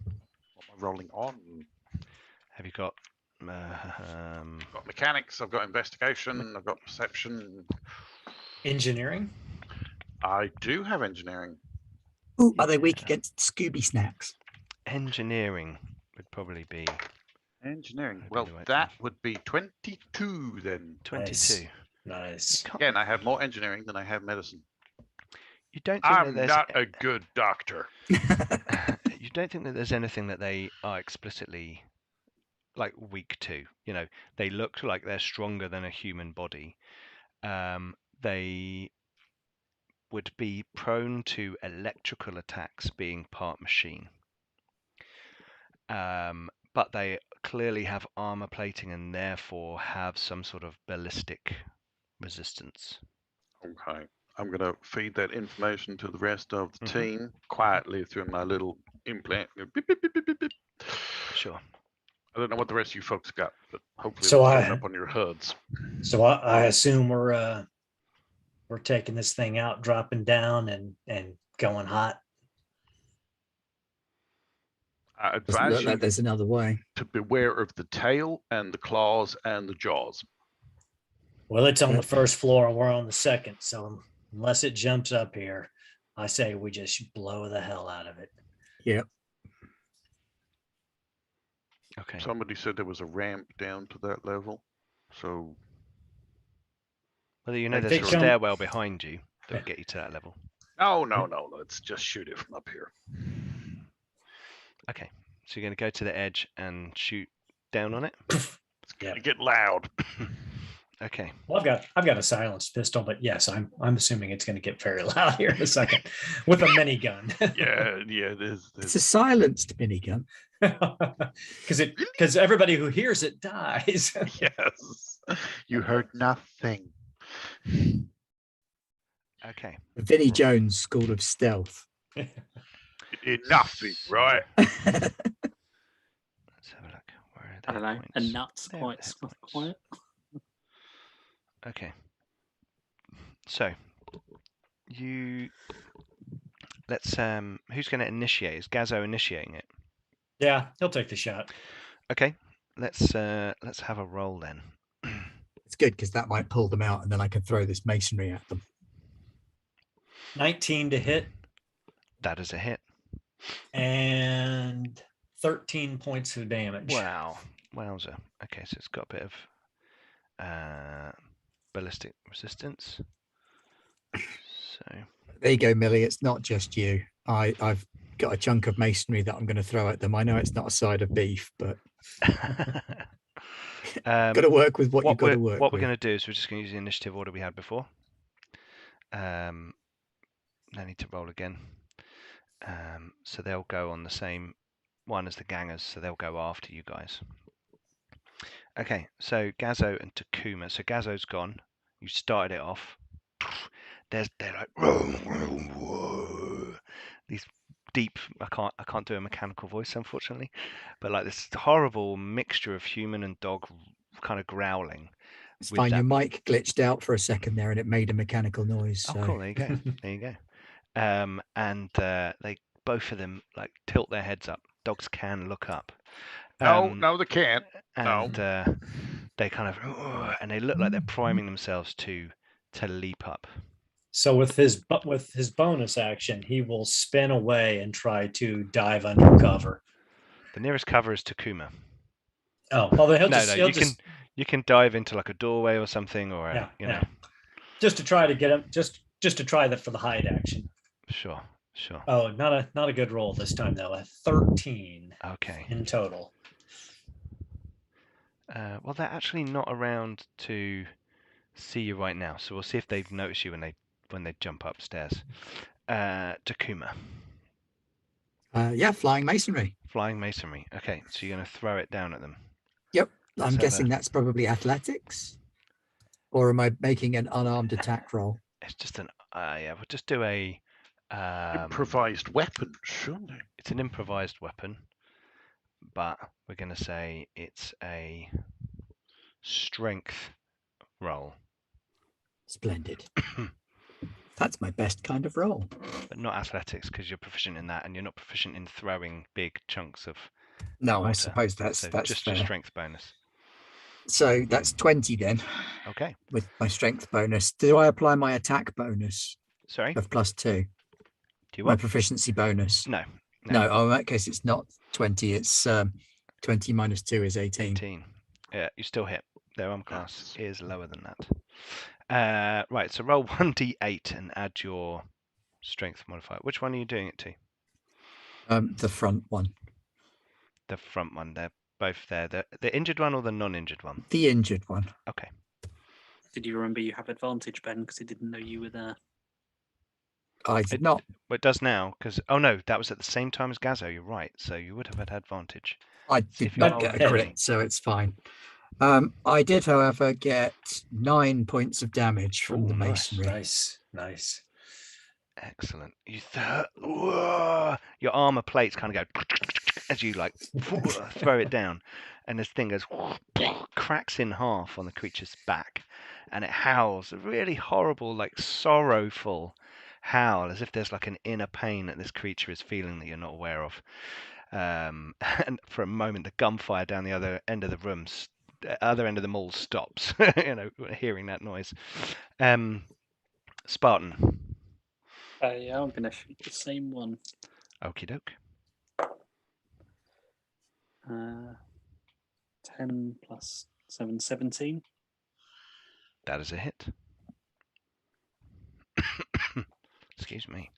What am I rolling on? Have you got? I've got mechanics. I've got investigation. I've got perception. Engineering. I do have engineering. Ooh, are they weak against Scooby snacks? Engineering would probably be. Engineering. Well, that would be 22 then. 22. Nice. Again, I have more engineering than I have medicine. You don't think I'm not a good doctor. You don't think that there's anything that they are explicitly weak to? They look like they're stronger than a human body. They would be prone to electrical attacks, being part machine. But they clearly have armor plating and therefore have some sort of ballistic resistance. Okay. I'm going to feed that information to the rest of the team quietly through my little implant. Beep, beep, beep, beep, beep, beep. Sure. I don't know what the rest of you folks got, but hopefully So it's showing up on your HUDs. So I assume we're taking this thing out, dropping down, and going hot. I Doesn't advise look you like there's another way. to beware of the tail and the claws and the jaws. Well, it's on the first floor and we're on the second. So unless it jumps up here, I say we just blow the hell out of it. Yep. Okay. Somebody said there was a ramp down to that level. So. Well, there's a stairwell behind you that will get you to that level. No. Let's just shoot it from up here. Okay. So you're going to go to the edge and shoot down on it? It's going to get loud. Okay. Well, I've got a silenced pistol, but yes, I'm assuming it's going to get very loud here in a second with a minigun. yeah. It's a silenced minigun. Because everybody who hears it dies. Yes. You heard nothing. Okay. Vinnie Jones School of Stealth. Nothing, right? Let's have a look. Where are I don't know. points? A nut's There quite are quiet. Okay. So let's who's going to initiate? Is Gazo initiating it? Yeah, he'll take the shot. Okay. Let's have a roll then. It's good because that might pull them out, and then I can throw this masonry at them. 19 to hit. That is a hit. And 13 points of damage. Wow. Wowzer. Okay, so it's got a bit of ballistic resistance. So there you go, Millie. It's not just you. I've got a chunk of masonry that I'm going to throw at them. I know it's not a side of beef, but got to work with what you've got to work with. What we're going to do is we're just going to use the initiative order we had before. I need to roll again. So they'll go on the same one as the gangers, so they'll go after you guys. Okay, so Gazo and Takuma. So Gazo's gone. You started it off. They're like these deep. I can't do a mechanical voice, unfortunately, but like this horrible mixture of human and dog kind of growling. It's fine. Your mic glitched out for a second there, and it made a mechanical noise. Oh, so. cool! There you go. There you go. And they both of them like tilt their heads up. Dogs can look up. No, they can't. And they kind of and they look like they're priming themselves to leap up. So with his bonus action, he will spin away and try to dive under cover. The nearest cover is Takuma. Oh, well, you can dive into like a doorway or something, or just to try to get him, just to try that for the hide action. Sure. Oh, not a good roll this time though. A 13. Okay. In total. Well, they're actually not around to see you right now, so we'll see if they've noticed you when they jump upstairs. Takuma. Yeah, flying masonry. Flying masonry. Okay, so you're going to throw it down at them. Yep. I'm guessing that's probably athletics, or am I making an unarmed attack roll? It's just an we'll just do a improvised weapon, surely. It's an improvised weapon, but we're going to say it's a strength roll. Splendid. That's my best kind of roll. But not athletics, because you're proficient in that, and you're not proficient in throwing big chunks of No, water. I suppose that's just fair. Your strength bonus. So that's 20 then. Okay. With my strength bonus. Do I apply my attack bonus? Sorry? Of +2. Do you my want? proficiency bonus? No. Oh, in that case, it's not 20. It's 20 minus 2 is 18. 18. Yeah, you still hit. Their arm class is lower than that. Right, so roll 1d8 and add your strength modifier. Which one are you doing it to? The front one. The front one. They're both there. The injured one or the non-injured one? The injured one. Okay. Did you remember you have advantage, Ben, because he didn't know you were there? I did not. Well, it does now, because... Oh, no, that was at the same time as Gazo. You're right. So you would have had advantage. I did not get a crit, so it's fine. I did, however, get 9 points of damage from the masonry. Nice. Excellent. Your armor plates kind of go as you like throw it down, and this thing goes cracks in half on the creature's back, and it howls a really horrible, like sorrowful howl, as if there's like an inner pain that this creature is feeling that you're not aware of. And for a moment, the gunfire down the other end of the room, other end of the mall stops. Hearing that noise. Spartan. Yeah, I'm gonna shoot the same one. Okie doke. 10 plus 7, 17. That is a hit. Excuse me.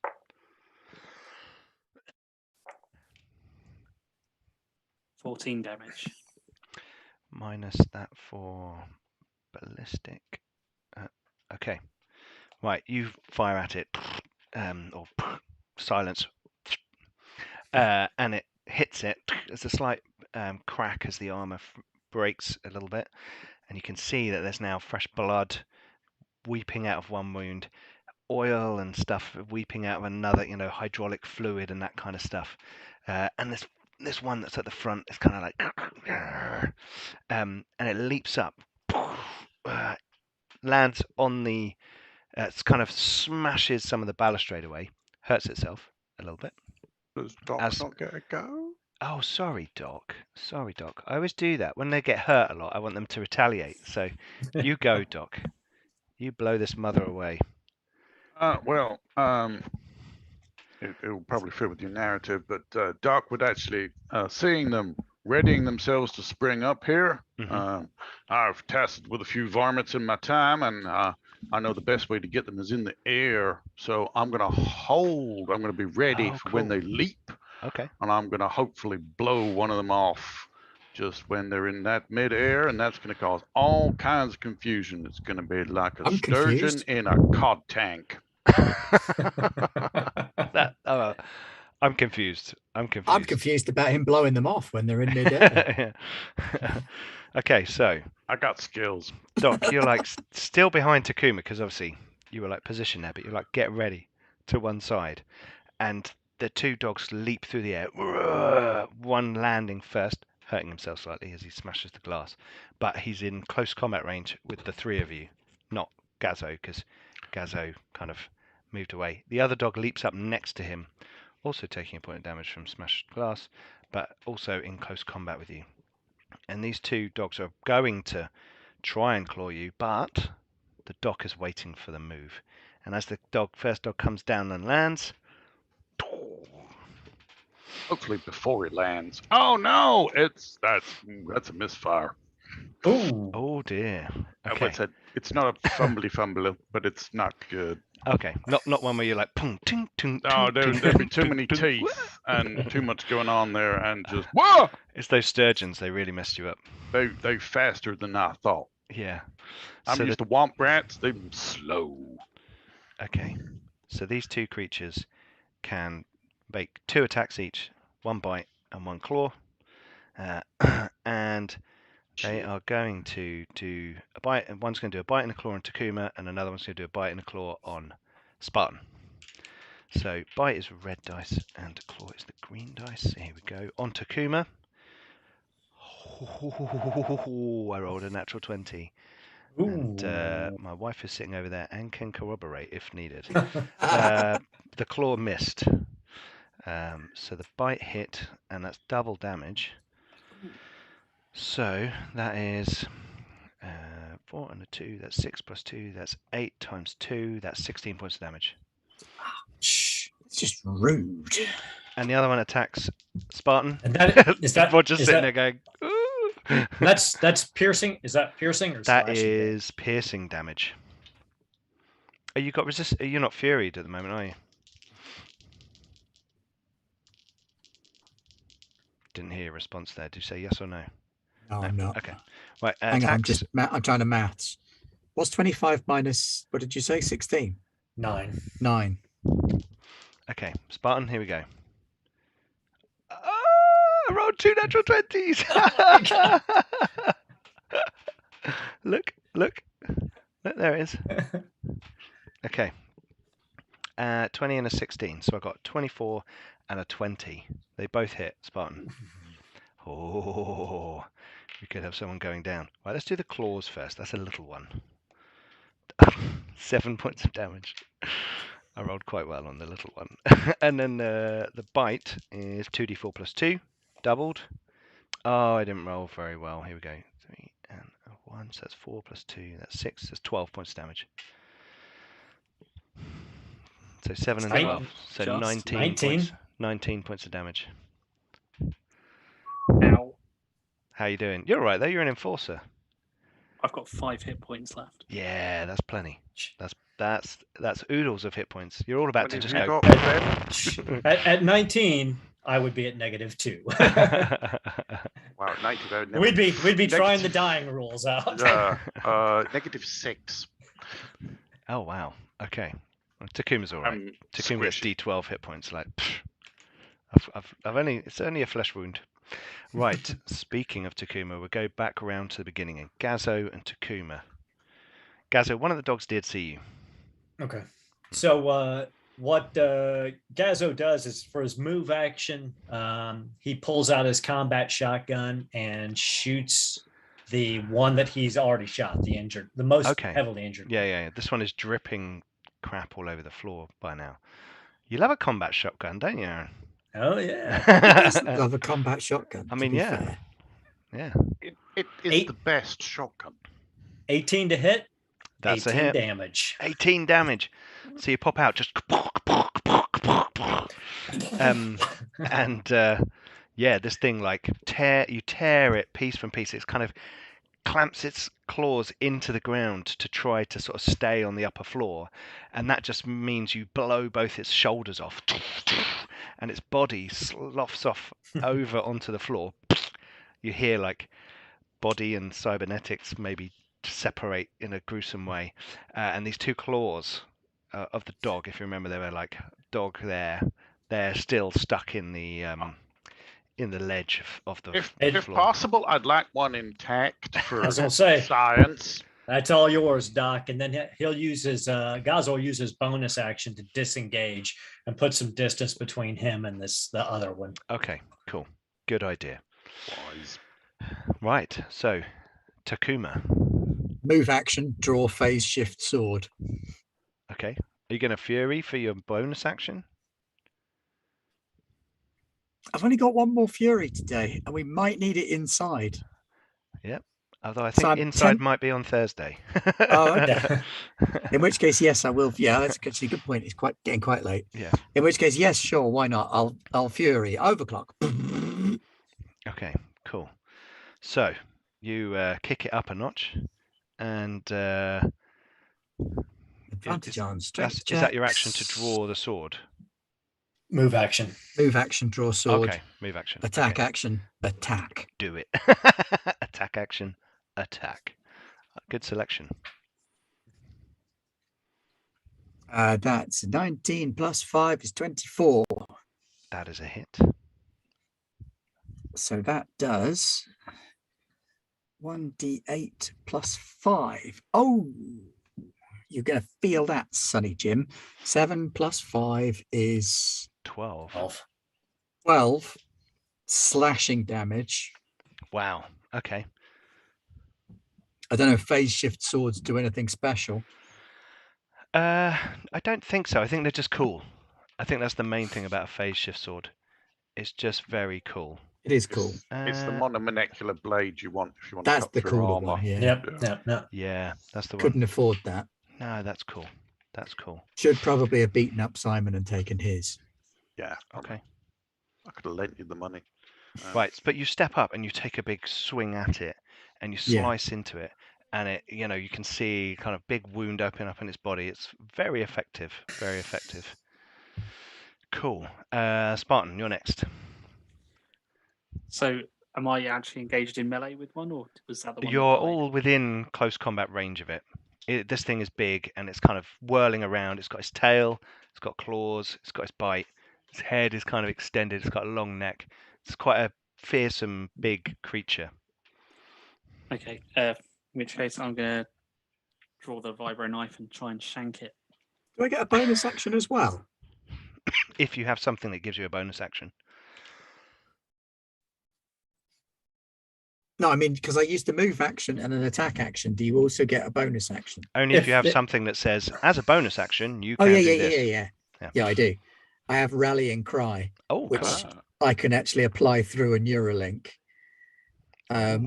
$14 damage. Minus that for ballistic. Okay. Right, you fire at it. Or silence. And it hits it. There's a slight crack as the armor breaks a little bit. And you can see that there's now fresh blood weeping out of one wound. Oil and stuff weeping out of another, hydraulic fluid and that kind of stuff. And this one that's at the front is kind of like, and it leaps up, lands on the, kind of smashes some of the balustrade away, hurts itself a little bit. Does Doc As- not get a go? Oh, sorry, Doc. Sorry, Doc. I always do that. When they get hurt a lot, I want them to retaliate. So you go, Doc. You blow this mother away. Well, it'll probably fit with your narrative, but Doc would actually, seeing them readying themselves to spring up here, I've tested with a few varmints in my time, and I know the best way to get them is in the air. So I'm going to hold. I'm going to be ready for when they leap. Okay. And I'm going to hopefully blow one of them off just when they're in that midair, and that's going to cause all kinds of confusion. It's going to be like a sturgeon in a cod tank. I'm confused. I'm confused about him blowing them off when they're in midair. Okay, so I got skills. Doc, you're like still behind Takuma because obviously you were like positioned there, but you're like get ready to one side, and the two dogs leap through the air. One landing first, hurting himself slightly as he smashes the glass, but he's in close combat range with the three of you, not Gazo, because Gazo kind of moved away. The other dog leaps up next to him, also taking a point of damage from smashed glass, but also in close combat with you. And these two dogs are going to try and claw you, but the dock is waiting for the move. And as the first dog comes down and lands, hopefully before it lands. Oh no! That's a misfire. Ooh. Oh dear. Okay. It's not a fumbly, but it's not good. Okay, not one where you're like, pum, ting, ting, Oh, there'd be too many teeth and too much going on there, and just whoa! It's those sturgeons. They really messed you up. They faster than I thought. Yeah. I'm used to womp rats. They're slow. Okay. So these two creatures can make 2 attacks each, 1 bite and 1 claw, and they are going to do a bite, and one's going to do a bite and a claw on Takuma, and another one's going to do a bite and a claw on Spartan. So bite is red dice, and claw is the green dice. Here we go. On Takuma. I rolled a natural 20. Ooh. And my wife is sitting over there and can corroborate if needed. The claw missed. So the bite hit, and that's double damage. So that is 4 and a 2. That's 6 plus 2. That's 8 times 2. That's 16 points of damage. Shh, it's just rude. And the other one attacks Spartan. And that is that. Roger's is sitting that, there going, ooh. That's piercing. Is that piercing or that slashing? is piercing damage. Oh, you got resist. You're not furied at the moment, are you? Didn't hear a response there. Did you say yes or no? No, I'm not. Okay. Right. Hang on, I'm trying to maths. What's 25 minus, what did you say, 16? 9. 9. Okay, Spartan, here we go. I rolled 2 natural 20s. Look, there it is. Okay. 20 and a 16. So I got 24 and a 20. They both hit, Spartan. Oh, we could have someone going down. Right, let's do the claws first. That's a little one. 7 points of damage. I rolled quite well on the little one. And then the bite is 2d4 plus 2, doubled. Oh, I didn't roll very well. Here we go. 3 and a 1, so that's 4 plus 2, that's 6. That's 12 points of damage. So 7 and 12. So 19 points of damage. Ow. How you doing? You're all right, though. You're an enforcer. I've got 5 hit points left. Yeah, that's plenty. That's oodles of hit points. You're all about to just go. At 19, I would be at -2. Wow, 19. We'd be trying the dying rules out. -6. Oh wow. Okay. Well, Takuma's all right. Takuma gets D12 hit points. Like, it's only a flesh wound. Right. Speaking of Takuma, we'll go back around to the beginning. And Gazo and Takuma. Gazo, one of the dogs did see you. Okay. So what Gazo does is for his move action, he pulls out his combat shotgun and shoots the one that he's already shot, the most Okay. heavily injured. Yeah. This one is dripping crap all over the floor by now. You love a combat shotgun, don't you, Aaron? Oh yeah. He does love a combat shotgun. I mean, to be yeah. fair. Yeah. It is the best shotgun. 18 to hit. That's 18 a hit. damage. 18 damage. So you pop out just yeah, this thing like you tear it piece from piece. It's kind of clamps its claws into the ground to try to sort of stay on the upper floor, and that just means you blow both its shoulders off, and its body sloughs off over onto the floor. You hear like body and cybernetics maybe separate in a gruesome way, and these two claws of the dog, if you remember, they were like dog there, they're still stuck in the ledge of the If floor. possible, I'd like one intact for I was gonna say, science. that's all yours, Doc. And then he'll use his Gazo will use his bonus action to disengage and put some distance between him and the other one. Okay, cool. Good idea. Wise. Right, so Takuma. Move action, draw phase shift sword. Okay. Are you going to Fury for your bonus action? I've only got one more Fury today, and we might need it inside. Yep. Although I So think I'm inside might be on Thursday. Oh, okay. In which case, yes, I will. Yeah, that's actually a good point. It's getting quite late. Yeah. In which case, yes, sure, why not? I'll Fury overclock. Okay, cool. So you kick it up a notch, and Advantage on strength is that your action checks. to draw the sword? Move action. Move action, draw sword. Okay, move action. Attack Okay. action, attack. Do it. Attack action, attack. Good selection. That's 19 plus 5 is 24. That is a hit. So that does 1d8 plus 5. Oh, you're going to feel that, Sonny Jim. 7 plus 5 is 12. 12 slashing damage. Wow. Okay. I don't know if phase shift swords do anything special. I don't think so. I think they're just cool. I think that's the main thing about a phase shift sword. It's just very cool. It is cool. It's the monomolecular blade you want if you want That's to cut the through cooler armor. one. Yeah. Yep. Yeah, that's the one. Couldn't afford that. No, that's cool. That's cool. Should probably have beaten up Simon and taken his. Yeah. Okay. I could have lent you the money. Right, but you step up and you take a big swing at it, and you slice into it, and it, you can see kind of big wound open up in its body. It's very effective. Very effective. Cool. Spartan, you're next. So, am I actually engaged in melee with one, or was that the one? You're all within close combat range of it. This thing is big, and it's kind of whirling around. It's got its tail, it's got claws, it's got its bite. Its head is kind of extended. It's got a long neck. It's quite a fearsome, big creature. Okay. In which case, I'm going to draw the vibro knife and try and shank it. Do I get a bonus action as well? If you have something that gives you a bonus action. No, I mean, because I used a move action and an attack action. Do you also get a bonus action? Only if you have something that says, as a bonus action, you can do this. Yeah, I do. I have Rallying Cry, which cool. I can actually apply through a Neuralink,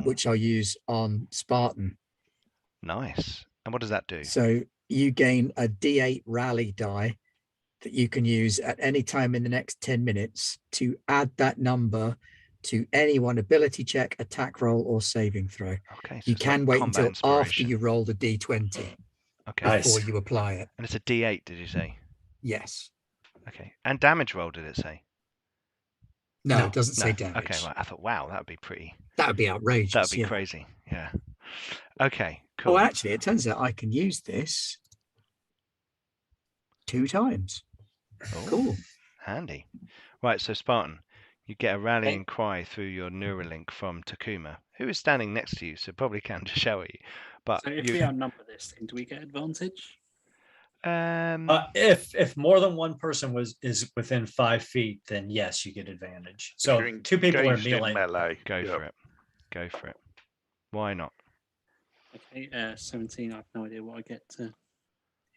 which I'll use on Spartan. Nice. And what does that do? So you gain a D8 rally die that you can use at any time in the next 10 minutes to add that number to any one ability check, attack roll, or saving throw. Okay. So you can wait until inspiration. after you roll the D20 before you apply it. And it's a D8, did you say? Yes. Okay. And damage roll, did it say? No, it doesn't say damage. Okay, right. I thought, wow, that would be pretty. That would be outrageous. That would be crazy. Yeah. Okay, cool. Oh, actually, it turns out I can use this 2 times. Oh, cool. Handy. Right, so Spartan, you get a rallying cry through your Neuralink from Takuma, who is standing next to you, so probably can't just shout at you. But so if we outnumber this thing, do we get advantage? If more than one person is within 5 feet, then yes, you get advantage. So 2 people are melee. Go for it. Go for it. Why not? Okay, 17. I have no idea what I get to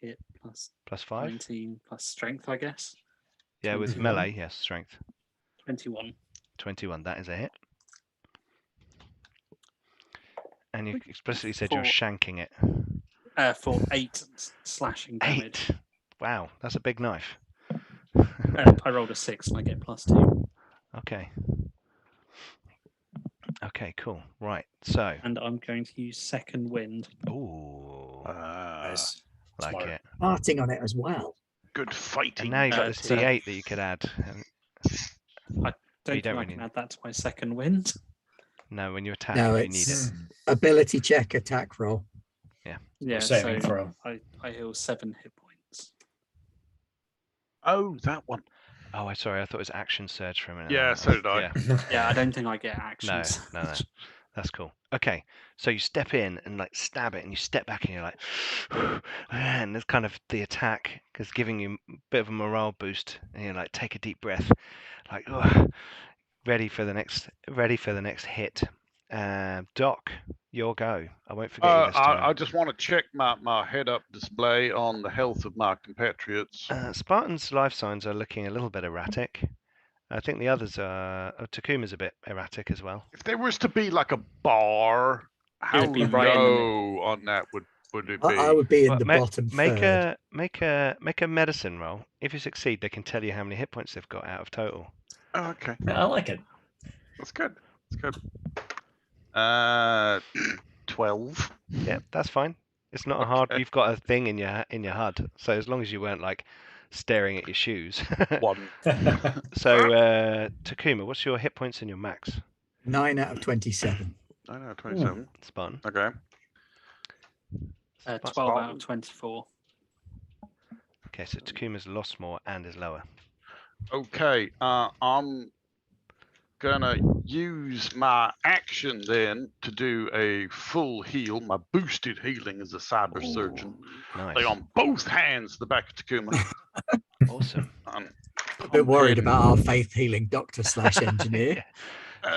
hit plus +5? 19 plus strength, I guess. Yeah, with 21. melee, yes, strength. 21. 21, that is a hit. And you explicitly said For- you're shanking it. For 8 slashing damage. 8! Wow, that's a big knife. I rolled a 6 and I get +2. Okay. Okay, cool. Right, so. And I'm going to use second wind. Ooh, Nice. like Smart. it. Farting on it as well. Good And fighting. now you've got this to- D8 that you could add. Don't You don't think I really can need- add that to my second wind. No, when you attack, No, if you need it's it. ability check attack roll. Yeah, saving so throw. I heal 7 hit points. Oh, that one. Oh, I'm sorry, I thought it was action surge for a minute. Yeah, so did I. Yeah. Yeah, I don't think I get No, actions. no. That's cool. Okay, so you step in and like stab it, and you step back, and you're like, and it's kind of the attack is giving you a bit of a morale boost, and you're like, take a deep breath, like, ready for the next hit. Doc, your go. I won't forget you this time. I just want to check my head-up display on the health of my compatriots. Spartan's life signs are looking a little bit erratic. I think the others are. Takuma's a bit erratic as well. If there was to be like a bar, how would be right in the low on that would it be? I would be in Well, the bottom third. make a medicine roll. If you succeed, they can tell you how many hit points they've got out of total. Oh, okay, Yeah, I like it. that's good. That's good. 12. Yeah, that's fine. It's not a hard. Okay. You've got a thing in your HUD, so as long as you weren't like staring at your shoes. 1. So Takuma, what's your hit points and your max? 9 out of 27. I know, 27. Spartan. Okay. 12 out of 24. Okay, so Takuma's lost more and is lower. Okay. I'm gonna use my action then to do a full heal, my boosted healing as a cyber surgeon. Nice. Lay on both hands to the back of Takuma. Awesome. A bit worried about our faith healing doctor / engineer.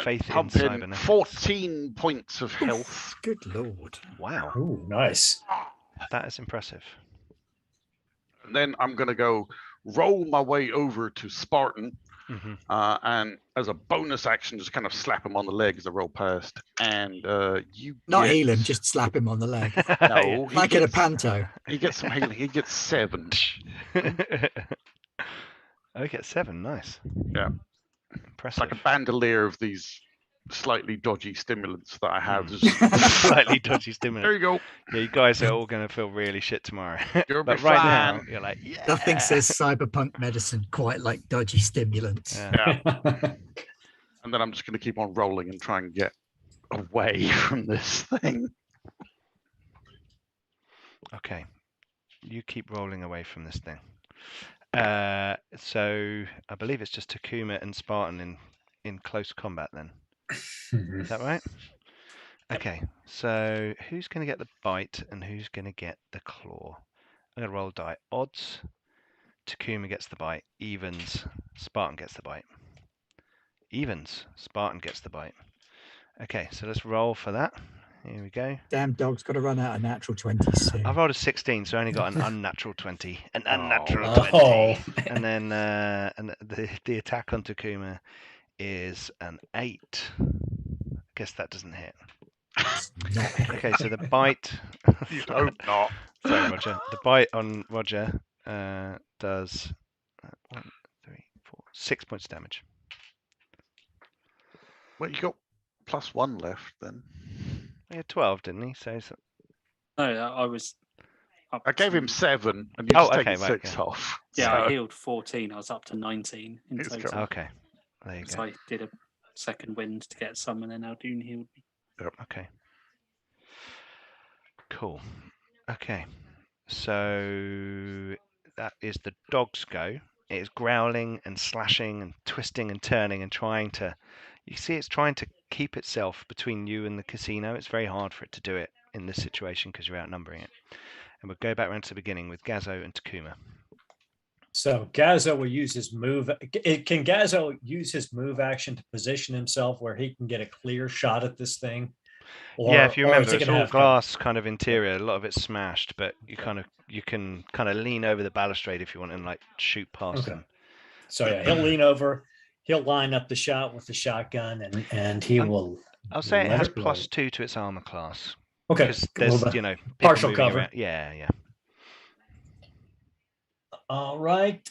Faith in pump in cybernetics. 14 points of health. Good lord. Wow, Ooh, nice. that is impressive. And then I'm gonna go roll my way over to Spartan. Mm-hmm. And as a bonus action, just kind of slap him on the leg as I roll past. And you Not get... heal him, just slap him on the leg. No, Like in a panto. He gets some healing. He gets 7. I get 7. Nice. Yeah. It's Impressive. like a bandolier of these slightly dodgy stimulants that I have. Slightly dodgy stimulant. There you go. Yeah, you guys are all going to feel really shit tomorrow. You'll But be right fine. now, you're like, yeah. Nothing says cyberpunk medicine quite like dodgy stimulants. Yeah. Yeah. And then I'm just going to keep on rolling and try and get away from this thing. Okay. You keep rolling away from this thing. So I believe it's just Takuma and Spartan in close combat then. Is that right? Okay, so who's going to get the bite and who's going to get the claw? I'm going to roll die. Odds, Takuma gets the bite. Evens, Spartan gets the bite. Evens, Spartan gets the bite. Okay, so let's roll for that. Here we go. Damn dog's got to run out of natural 20s soon. I rolled a 16, so I only got an unnatural 20. An unnatural Oh. 20. And then and the attack on Takuma is an 8. Guess that doesn't hit. Not Okay, so the bite. You hope not. Sorry, Roger. The bite on Roger does 1, 3, 4, 6 points of damage. Well, you got +1 left then. He had 12, didn't he? So No, I was. Up I gave to- him 7, and you Oh, just taken okay, right, 6 okay. off. Yeah, So- I healed 14. I was up to 19 in It's total. cool. okay, there you So go. I did a second wind to get some, and then Aldoon healed me. Okay. Cool. Okay. So that is the dog's go. It is growling and slashing and twisting and turning and trying to. You see, it's trying to keep itself between you and the casino. It's very hard for it to do it in this situation because you're outnumbering it. And we'll go back around to the beginning with Gazo and Takuma. So Gazo will use his move. Can Gazo use his move action to position himself where he can get a clear shot at this thing? Yeah, if you or remember, is it it's gonna all have cover? glass kind of interior. A lot of it's smashed, but you can kind of lean over the balustrade if you want and like shoot past Okay. them. So yeah, he'll lean over, he'll line up the shot with the shotgun, and he will. I'll say it let has roll. +2 to its armor class. Okay, Because a little there's, bit. people Partial moving cover. around. Yeah. All right.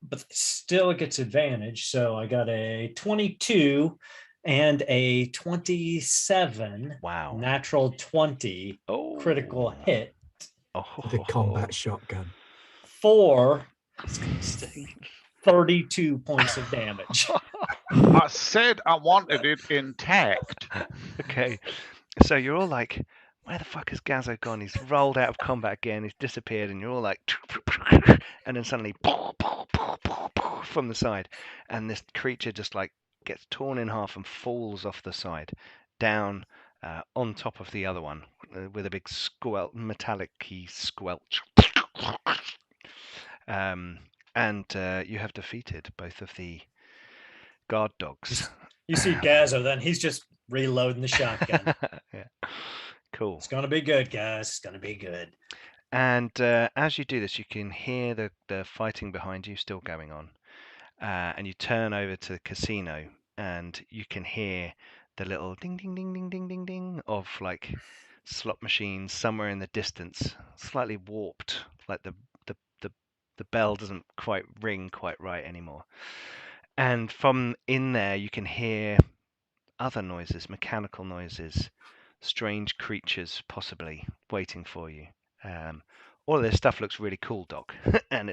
But still it gets advantage. So I got a 22 and a 27. Wow. Natural 20 critical hit. The combat shotgun. For It's gonna sting. 32 points of damage. I said I wanted it intact. Okay. So you're all like, where the fuck has Gazo gone? He's rolled out of combat again. He's disappeared, and you're all like, and then suddenly from the side, and this creature just like gets torn in half and falls off the side, down on top of the other one with a big metallic-y squelch. And you have defeated both of the guard dogs. You see Gazo, then he's just reloading the shotgun. Yeah. Cool. It's gonna be good, guys. It's gonna be good. And as you do this, you can hear the fighting behind you still going on. And you turn over to the casino, and you can hear the little ding, ding, ding, ding, ding, ding, ding of like slot machines somewhere in the distance, slightly warped, like the bell doesn't quite ring quite right anymore. And from in there, you can hear other noises, mechanical noises, strange creatures possibly waiting for you. All of this stuff looks really cool, Doc, and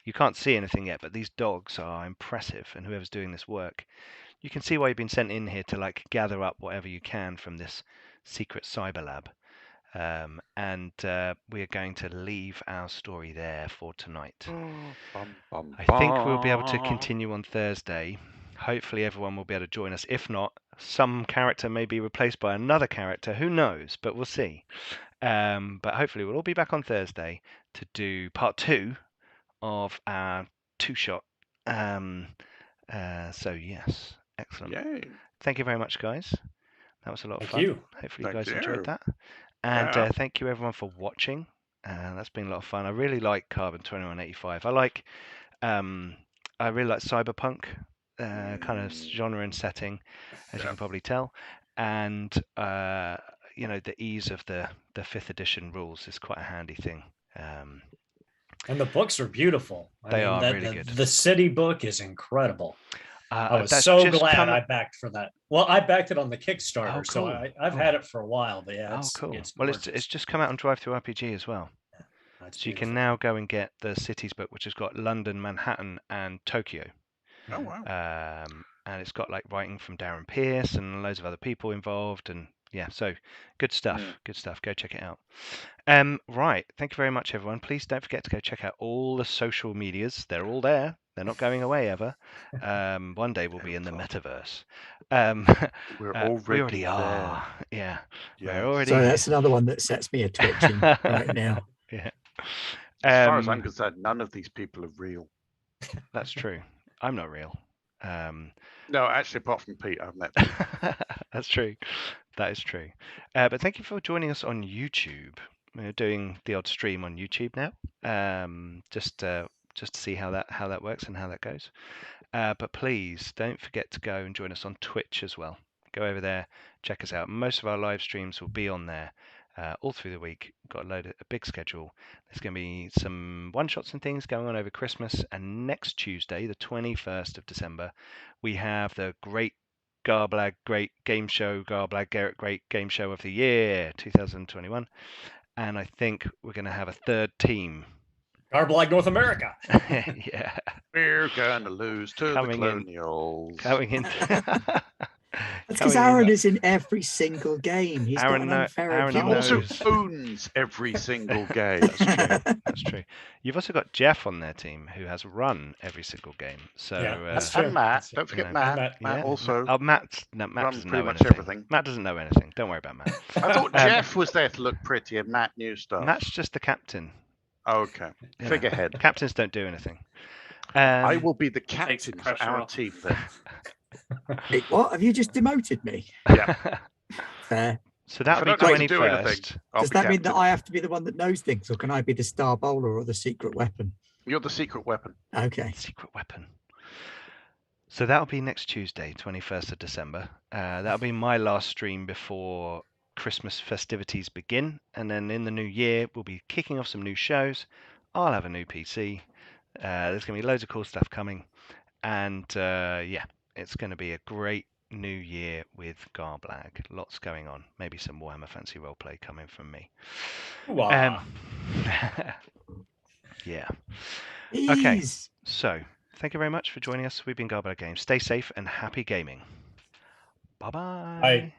you can't see anything yet, but these dogs are impressive, and whoever's doing this work, you can see why you've been sent in here to like gather up whatever you can from this secret cyber lab. And we are going to leave our story there for tonight. I think we'll be able to continue on Thursday. Hopefully everyone will be able to join us. If not, some character may be replaced by another character. Who knows? But we'll see. But hopefully we'll all be back on Thursday to do part 2 of our 2-shot. So yes, excellent. Yay. Thank you very much, guys. That was a lot of Thank fun. you. Hopefully you Thank guys enjoyed you. that. And Yeah. thank you everyone for watching. That's been a lot of fun. I really like Carbon 2185. I really like cyberpunk kind of genre and setting, as you can probably tell. And the ease of the 5th edition rules is quite a handy thing. And the books are beautiful. They are really good. The city book is incredible. I was that's so just glad I backed for that. Well, I backed it on the Kickstarter, Oh, so cool. I've had it for a while. But yeah, cool. it's Well, gorgeous. it's just come out on Drive Through RPG as well. That's So you can beautiful. now go and get the Cities book, which has got London, Manhattan, and Tokyo. Oh, wow. And it's got like writing from Darren Pierce and loads of other people involved, and yeah, so good stuff. Yeah. Good stuff. Go check it out. Right. Thank you very much, everyone. Please don't forget to go check out all the social medias. They're all there. They're not going away ever. One day we'll be in the metaverse. We're we already there. are. Yeah. Yes. We're already. So that's another one that sets me a twitching right now. Yeah. As far as I'm concerned, none of these people are real. That's true. I'm not real. No, actually, apart from Pete, I've met them. That's true. That is true. But thank you for joining us on YouTube. We're doing the odd stream on YouTube now, just to see how that works and how that goes. But please don't forget to go and join us on Twitch as well. Go over there, check us out. Most of our live streams will be on there all through the week. Got a big schedule. There's going to be some one-shots and things going on over Christmas. And next Tuesday, the 21st of December, we have the Great Garblag Great Game Show, Garblag Garrett Great Game Show of the Year 2021. And I think we're going to have a third team. Garblag North America. Yeah. We're going to lose to the Colonials. Coming in. That's because Aaron is in every single game. He's got an unfair Aaron He advantage. also owns every single game. That's true. That's true. You've also got Jeff on their team who has run every single game. So Yeah, that's true. And Matt. Don't you forget know, Matt. Matt yeah. also. Matt runs doesn't pretty know much anything. everything. Matt doesn't know anything. Don't worry about Matt. I thought Jeff was there to look pretty and Matt knew stuff. Matt's just the captain. Okay. Yeah. Figurehead. Captains don't do anything. I will be the Takes captain of pressure our off. team then. What? Have you just demoted me? Yeah. Fair. So that'll be If I don't need to do anything, 21st. I'll Does be that mean that captain. I have to be the one that knows things, or can I be the star bowler or the secret weapon? You're the secret weapon. Okay. Secret weapon. So that'll be next Tuesday, 21st of December. That'll be my last stream before Christmas festivities begin. And then in the new year, we'll be kicking off some new shows. I'll have a new PC. There's going to be loads of cool stuff coming. And yeah, it's going to be a great new year with Garblag. Lots going on. Maybe some Warhammer Fantasy Roleplay coming from me. Wow. Yeah. Okay. Ease. So, thank you very much for joining us. We've been Garblag Games. Stay safe and happy gaming. Bye-bye. Bye.